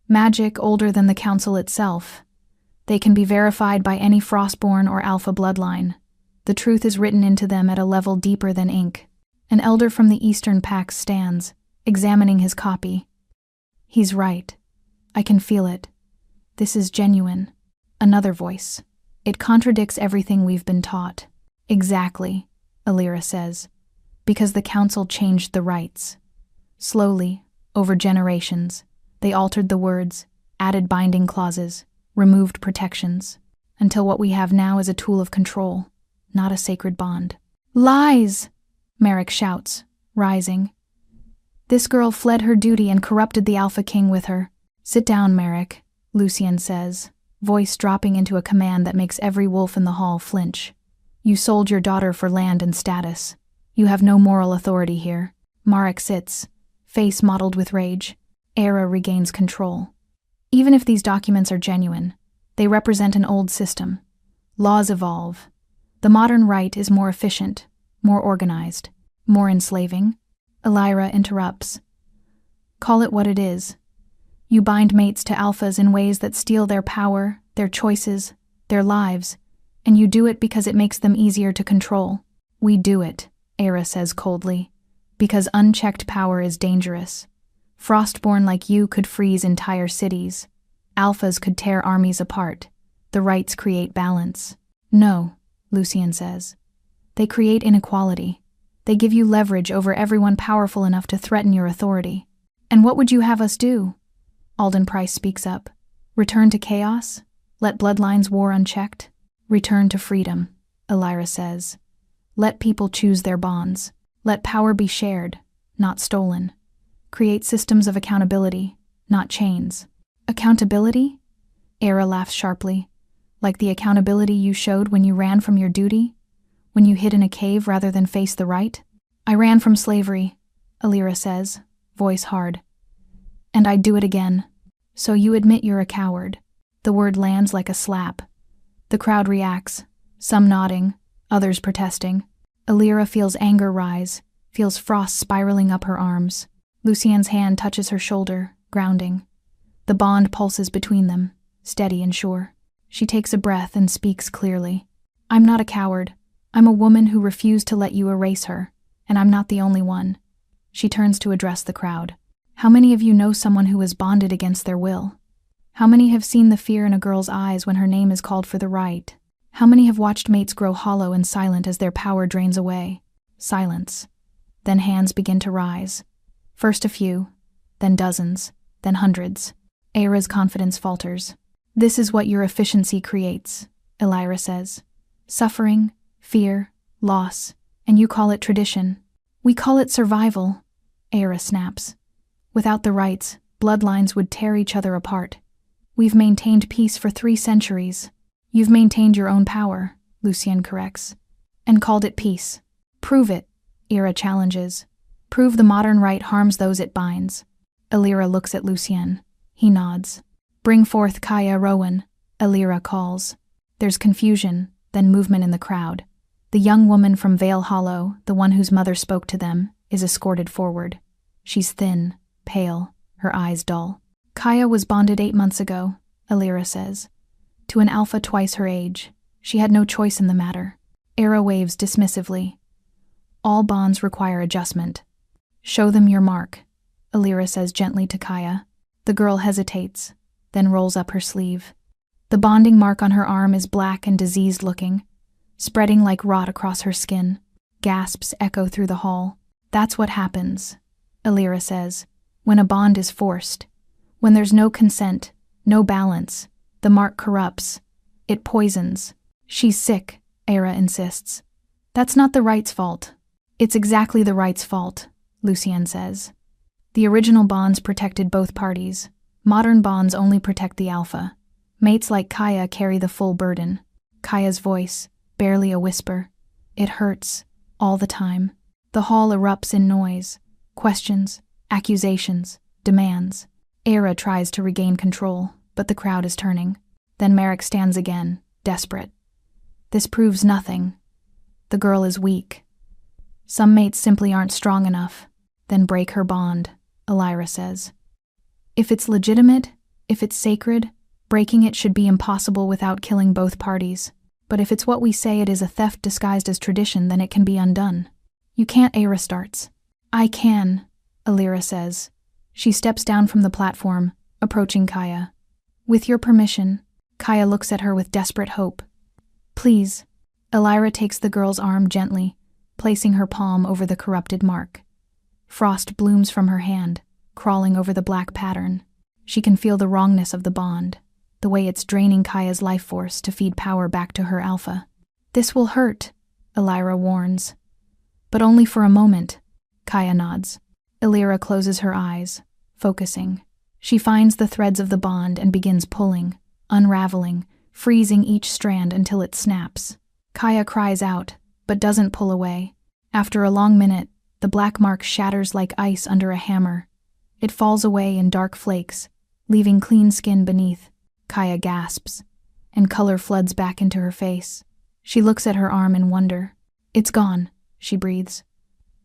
"Magic older than the council itself. They can be verified by any Frostborn or Alpha bloodline. The truth is written into them at a level deeper than ink." An elder from the Eastern Pack stands, examining his copy. "He's right. I can feel it. This is genuine." Another voice. "It contradicts everything we've been taught." "Exactly," Alira says, "because the council changed the rites. Slowly, over generations, they altered the words, added binding clauses, removed protections, until what we have now is a tool of control, not a sacred bond." "Lies!" Merrick shouts, rising. "This girl fled her duty and corrupted the Alpha King with her." "Sit down, Merrick," Lucien says, voice dropping into a command that makes every wolf in the hall flinch. "You sold your daughter for land and status. You have no moral authority here." Marek sits, face mottled with rage. Era regains control. Even if these documents are genuine, they represent an old system. Laws evolve. The modern rite is more efficient, more organized, more enslaving. Alira interrupts. "Call it what it is. You bind mates to alphas in ways that steal their power, their choices, their lives, and you do it because it makes them easier to control." "We do it," Era says coldly, "because unchecked power is dangerous. Frostborn like you could freeze entire cities. Alphas could tear armies apart. The rites create balance." "No," Lucien says. "They create inequality. They give you leverage over everyone powerful enough to threaten your authority." "And what would you have us do?" Alden Price speaks up. "Return to chaos? Let bloodlines war unchecked?" "Return to freedom," Alira says. "Let people choose their bonds. Let power be shared, not stolen. Create systems of accountability, not chains." "Accountability?" Era laughs sharply. "Like the accountability you showed when you ran from your duty? When you hid in a cave rather than face the right?" "I ran from slavery," Alira says, voice hard. "And I'd do it again." "So you admit you're a coward." The word lands like a slap. The crowd reacts, some nodding, others protesting. Alira feels anger rise, feels frost spiraling up her arms. Lucien's hand touches her shoulder, grounding. The bond pulses between them, steady and sure. She takes a breath and speaks clearly. "I'm not a coward. I'm a woman who refused to let you erase her, and I'm not the only one." She turns to address the crowd. "How many of you know someone who is bonded against their will? How many have seen the fear in a girl's eyes when her name is called for the right? How many have watched mates grow hollow and silent as their power drains away?" Silence. Then hands begin to rise. First a few, then dozens, then hundreds. Era's confidence falters. "This is what your efficiency creates," Alira says. "Suffering, fear, loss, and you call it tradition." "We call it survival," Era snaps. "Without the rights, bloodlines would tear each other apart. We've maintained peace for 3 centuries. You've maintained your own power," Lucien corrects, "and called it peace." "Prove it," Era challenges. "Prove the modern rite harms those it binds." Alira looks at Lucien. He nods. "Bring forth Kaya Rowan," Alira calls. There's confusion, then movement in the crowd. The young woman from Vale Hollow, the one whose mother spoke to them, is escorted forward. She's thin, pale, her eyes dull. Kaya was bonded 8 months ago, Alira says, to an alpha twice her age. She had no choice in the matter. Era waves dismissively. All bonds require adjustment. Show them your mark, Alira says gently to Kaya. The girl hesitates, then rolls up her sleeve. The bonding mark on her arm is black and diseased-looking, spreading like rot across her skin. Gasps echo through the hall. That's what happens, Alira says, when a bond is forced. When there's no consent, no balance, the mark corrupts. It poisons. She's sick, Era insists. That's not the right's fault. It's exactly the right's fault, Lucien says. The original bonds protected both parties. Modern bonds only protect the alpha. Mates like Kaya carry the full burden. Kaya's voice, barely a whisper. It hurts, all the time. The hall erupts in noise. Questions, accusations, demands. Era tries to regain control, but the crowd is turning. Then Merrick stands again, desperate. This proves nothing. The girl is weak. Some mates simply aren't strong enough. Then break her bond, Alira says. If it's legitimate, if it's sacred, breaking it should be impossible without killing both parties. But if it's what we say it is a theft disguised as tradition, then it can be undone. You can't, Era starts. I can, Alira says. She steps down from the platform, approaching Kaya. With your permission, Kaya looks at her with desperate hope. Please. Alira takes the girl's arm gently, placing her palm over the corrupted mark. Frost blooms from her hand, crawling over the black pattern. She can feel the wrongness of the bond, the way it's draining Kaya's life force to feed power back to her alpha. This will hurt, Alira warns. But only for a moment. Kaya nods. Alira closes her eyes, focusing. She finds the threads of the bond and begins pulling, unraveling, freezing each strand until it snaps. Kaya cries out, but doesn't pull away. After a long minute, the black mark shatters like ice under a hammer. It falls away in dark flakes, leaving clean skin beneath. Kaya gasps, and color floods back into her face. She looks at her arm in wonder. It's gone, she breathes.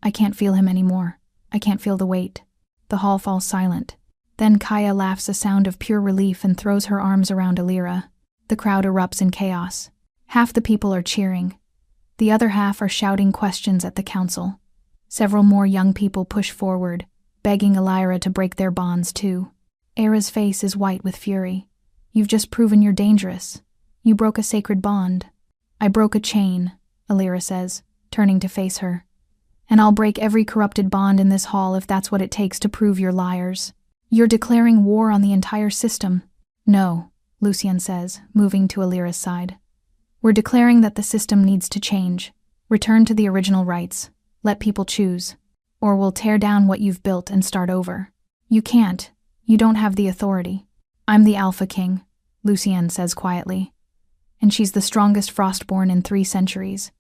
I can't feel him anymore. I can't feel the weight. The hall falls silent. Then Kaya laughs a sound of pure relief and throws her arms around Alira. The crowd erupts in chaos. Half the people are cheering. The other half are shouting questions at the council. Several more young people push forward, begging Alira to break their bonds too. Era's face is white with fury. You've just proven you're dangerous. You broke a sacred bond. I broke a chain, Alira says, turning to face her. And I'll break every corrupted bond in this hall if that's what it takes to prove you're liars. You're declaring war on the entire system. No, Lucien says, moving to Alira's side. We're declaring that the system needs to change. Return to the original rights. Let people choose. Or we'll tear down what you've built and start over. You can't. You don't have the authority. I'm the Alpha King, Lucien says quietly. And she's the strongest Frostborn in 3 centuries.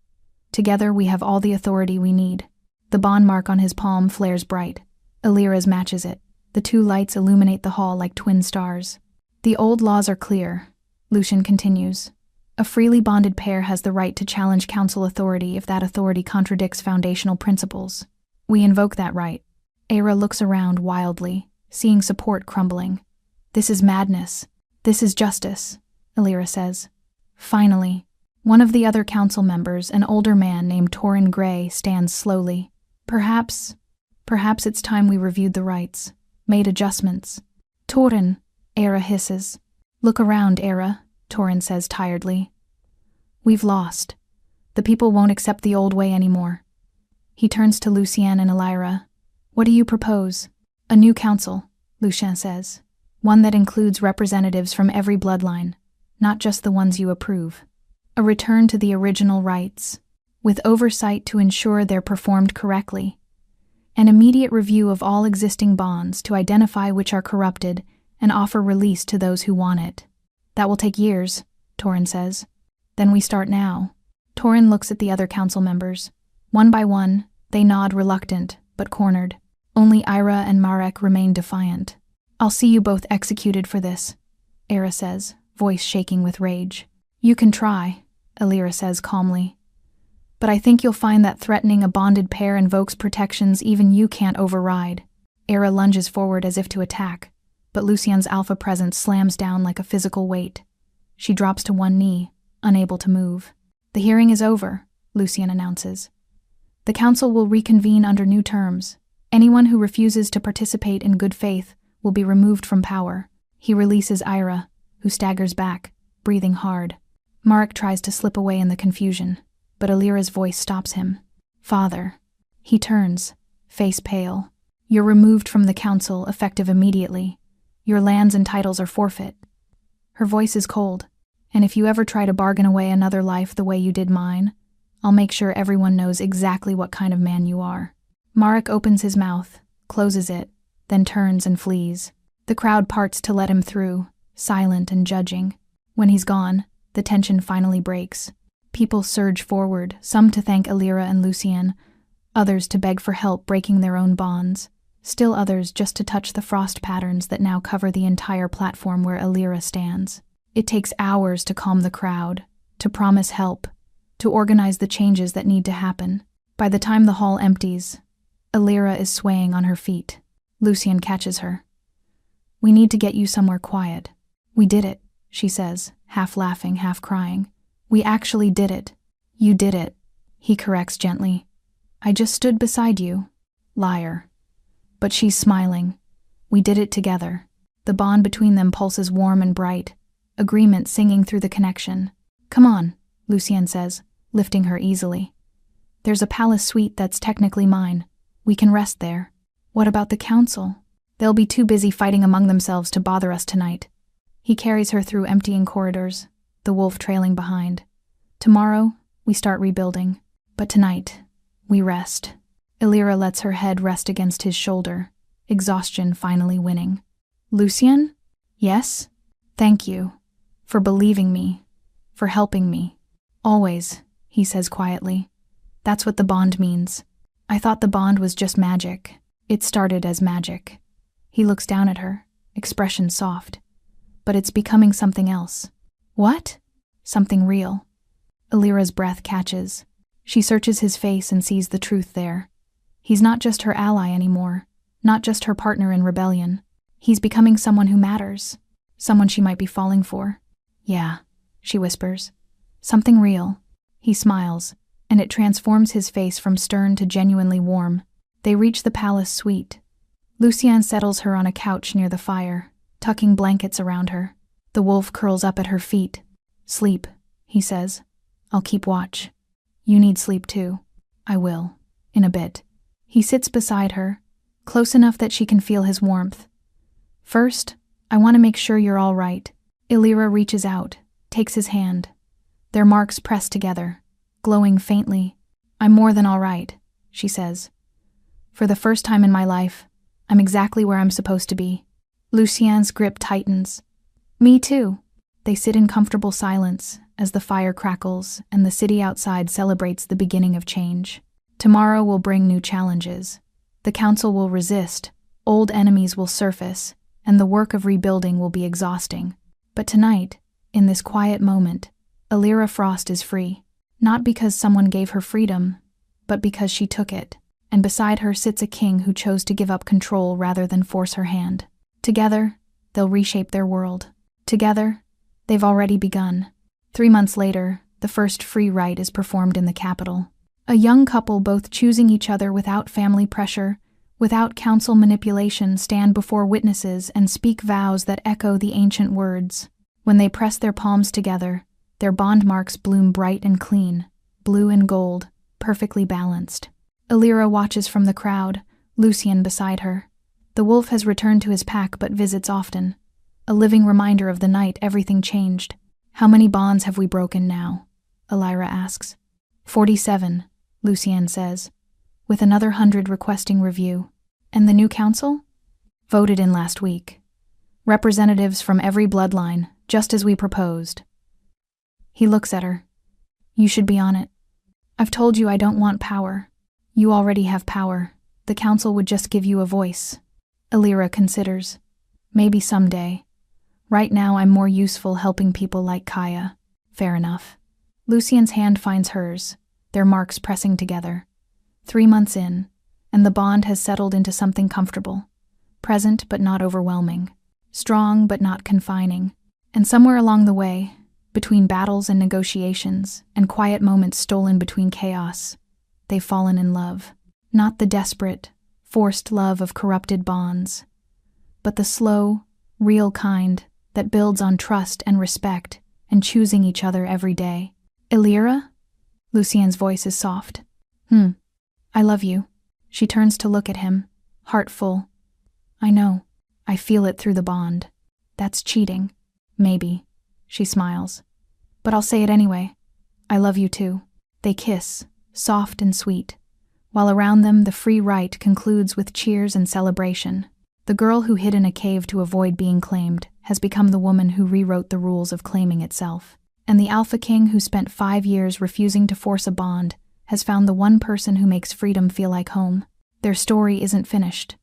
Together we have all the authority we need. The bond mark on his palm flares bright. Alira's matches it. The 2 lights illuminate the hall like twin stars. The old laws are clear, Lucien continues. A freely bonded pair has the right to challenge council authority if that authority contradicts foundational principles. We invoke that right. Era looks around wildly, seeing support crumbling. This is madness. This is justice, Alira says. Finally, one of the other council members, an older man named Torin Gray, stands slowly. Perhaps it's time we reviewed the rights, made adjustments. Torin, Era hisses. Look around, Era, Torin says tiredly. We've lost. The people won't accept the old way anymore. He turns to Lucien and Alira. What do you propose? A new council, Lucien says. One that includes representatives from every bloodline, not just the ones you approve. A return to the original rights, with oversight to ensure they're performed correctly. An immediate review of all existing bonds to identify which are corrupted and offer release to those who want it. That will take years, Torin says. Then we start now. Torin looks at the other council members. One by one, they nod reluctant, but cornered. Only Ira and Marek remain defiant. I'll see you both executed for this, Era says, voice shaking with rage. You can try, Alira says calmly. But I think you'll find that threatening a bonded pair invokes protections even you can't override. Era lunges forward as if to attack, but Lucien's alpha presence slams down like a physical weight. She drops to one knee, unable to move. The hearing is over, Lucien announces. The council will reconvene under new terms. Anyone who refuses to participate in good faith will be removed from power. He releases Ira, who staggers back, breathing hard. Marek tries to slip away in the confusion, but Alira's voice stops him. Father. He turns, face pale. You're removed from the council, effective immediately. Your lands and titles are forfeit. Her voice is cold, and if you ever try to bargain away another life the way you did mine, I'll make sure everyone knows exactly what kind of man you are. Marek opens his mouth, closes it, then turns and flees. The crowd parts to let him through, silent and judging. When he's gone, the tension finally breaks. People surge forward, some to thank Alira and Lucien, others to beg for help breaking their own bonds, still others just to touch the frost patterns that now cover the entire platform where Alira stands. It takes hours to calm the crowd, to promise help, to organize the changes that need to happen. By the time the hall empties, Alira is swaying on her feet. Lucien catches her. We need to get you somewhere quiet. We did it, she says, half laughing, half crying. We actually did it. You did it, he corrects gently. I just stood beside you. Liar. But she's smiling. We did it together. The bond between them pulses warm and bright, agreement singing through the connection. Come on, Lucien says, lifting her easily. There's a palace suite that's technically mine. We can rest there. What about the council? They'll be too busy fighting among themselves to bother us tonight. He carries her through emptying corridors, the wolf trailing behind. Tomorrow, we start rebuilding. But tonight, we rest. Alira lets her head rest against his shoulder, exhaustion finally winning. Lucien? Yes? Thank you. For believing me. For helping me. Always, he says quietly. That's what the bond means. I thought the bond was just magic. It started as magic. He looks down at her, expression soft. But it's becoming something else. What? Something real. Alira's breath catches. She searches his face and sees the truth there. He's not just her ally anymore, not just her partner in rebellion. He's becoming someone who matters, someone she might be falling for. Yeah, she whispers. Something real. He smiles, and it transforms his face from stern to genuinely warm. They reach the palace suite. Lucien settles her on a couch near the fire, tucking blankets around her. The wolf curls up at her feet. Sleep, he says. I'll keep watch. You need sleep too. I will, in a bit. He sits beside her, close enough that she can feel his warmth. First, I want to make sure you're all right. Alira reaches out, takes his hand. Their marks press together, glowing faintly. I'm more than all right, she says. For the first time in my life, I'm exactly where I'm supposed to be. Lucien's grip tightens. Me too. They sit in comfortable silence as the fire crackles and the city outside celebrates the beginning of change. Tomorrow will bring new challenges. The council will resist, old enemies will surface, and the work of rebuilding will be exhausting. But tonight, in this quiet moment, Alira Frost is free. Not because someone gave her freedom, but because she took it. And beside her sits a king who chose to give up control rather than force her hand. Together, they'll reshape their world. Together, they've already begun. 3 months later, the first free rite is performed in the capital. A young couple both choosing each other without family pressure, without council manipulation, stand before witnesses and speak vows that echo the ancient words. When they press their palms together, their bond marks bloom bright and clean, blue and gold, perfectly balanced. Alira watches from the crowd, Lucien beside her. The wolf has returned to his pack but visits often. A living reminder of the night everything changed. How many bonds have we broken now? Alira asks. 47, Lucien says, with another 100 requesting review. And the new council? Voted in last week. Representatives from every bloodline, just as we proposed. He looks at her. You should be on it. I've told you I don't want power. You already have power. The council would just give you a voice. Alira considers. Maybe someday. Right now I'm more useful helping people like Kaya. Fair enough. Lucien's hand finds hers. their marks pressing together. 3 months in, and the bond has settled into something comfortable, present but not overwhelming, strong but not confining. And somewhere along the way, between battles and negotiations, and quiet moments stolen between chaos, they've fallen in love. Not the desperate, forced love of corrupted bonds, but the slow, real kind that builds on trust and respect and choosing each other every day. Elira? Lucien's voice is soft. I love you. She turns to look at him, heart full. I know. I feel it through the bond. That's cheating. Maybe. She smiles. But I'll say it anyway. I love you too. They kiss, soft and sweet, while around them the free rite concludes with cheers and celebration. The girl who hid in a cave to avoid being claimed has become the woman who rewrote the rules of claiming itself. And the Alpha King who spent 5 years refusing to force a bond has found the one person who makes freedom feel like home. Their story isn't finished.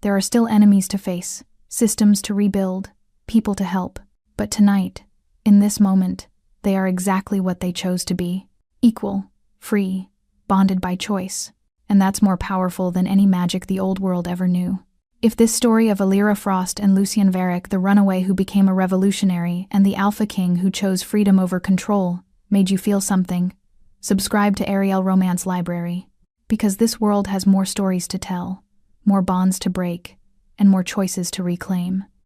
There are still enemies to face, systems to rebuild, people to help. But tonight, in this moment, they are exactly what they chose to be. Equal, free, bonded by choice. And that's more powerful than any magic the old world ever knew. If this story of Elira Frost and Lucien Varick, the runaway who became a revolutionary, and the Alpha King who chose freedom over control, made you feel something, subscribe to Ariel Romance Library. Because this world has more stories to tell, more bonds to break, and more choices to reclaim.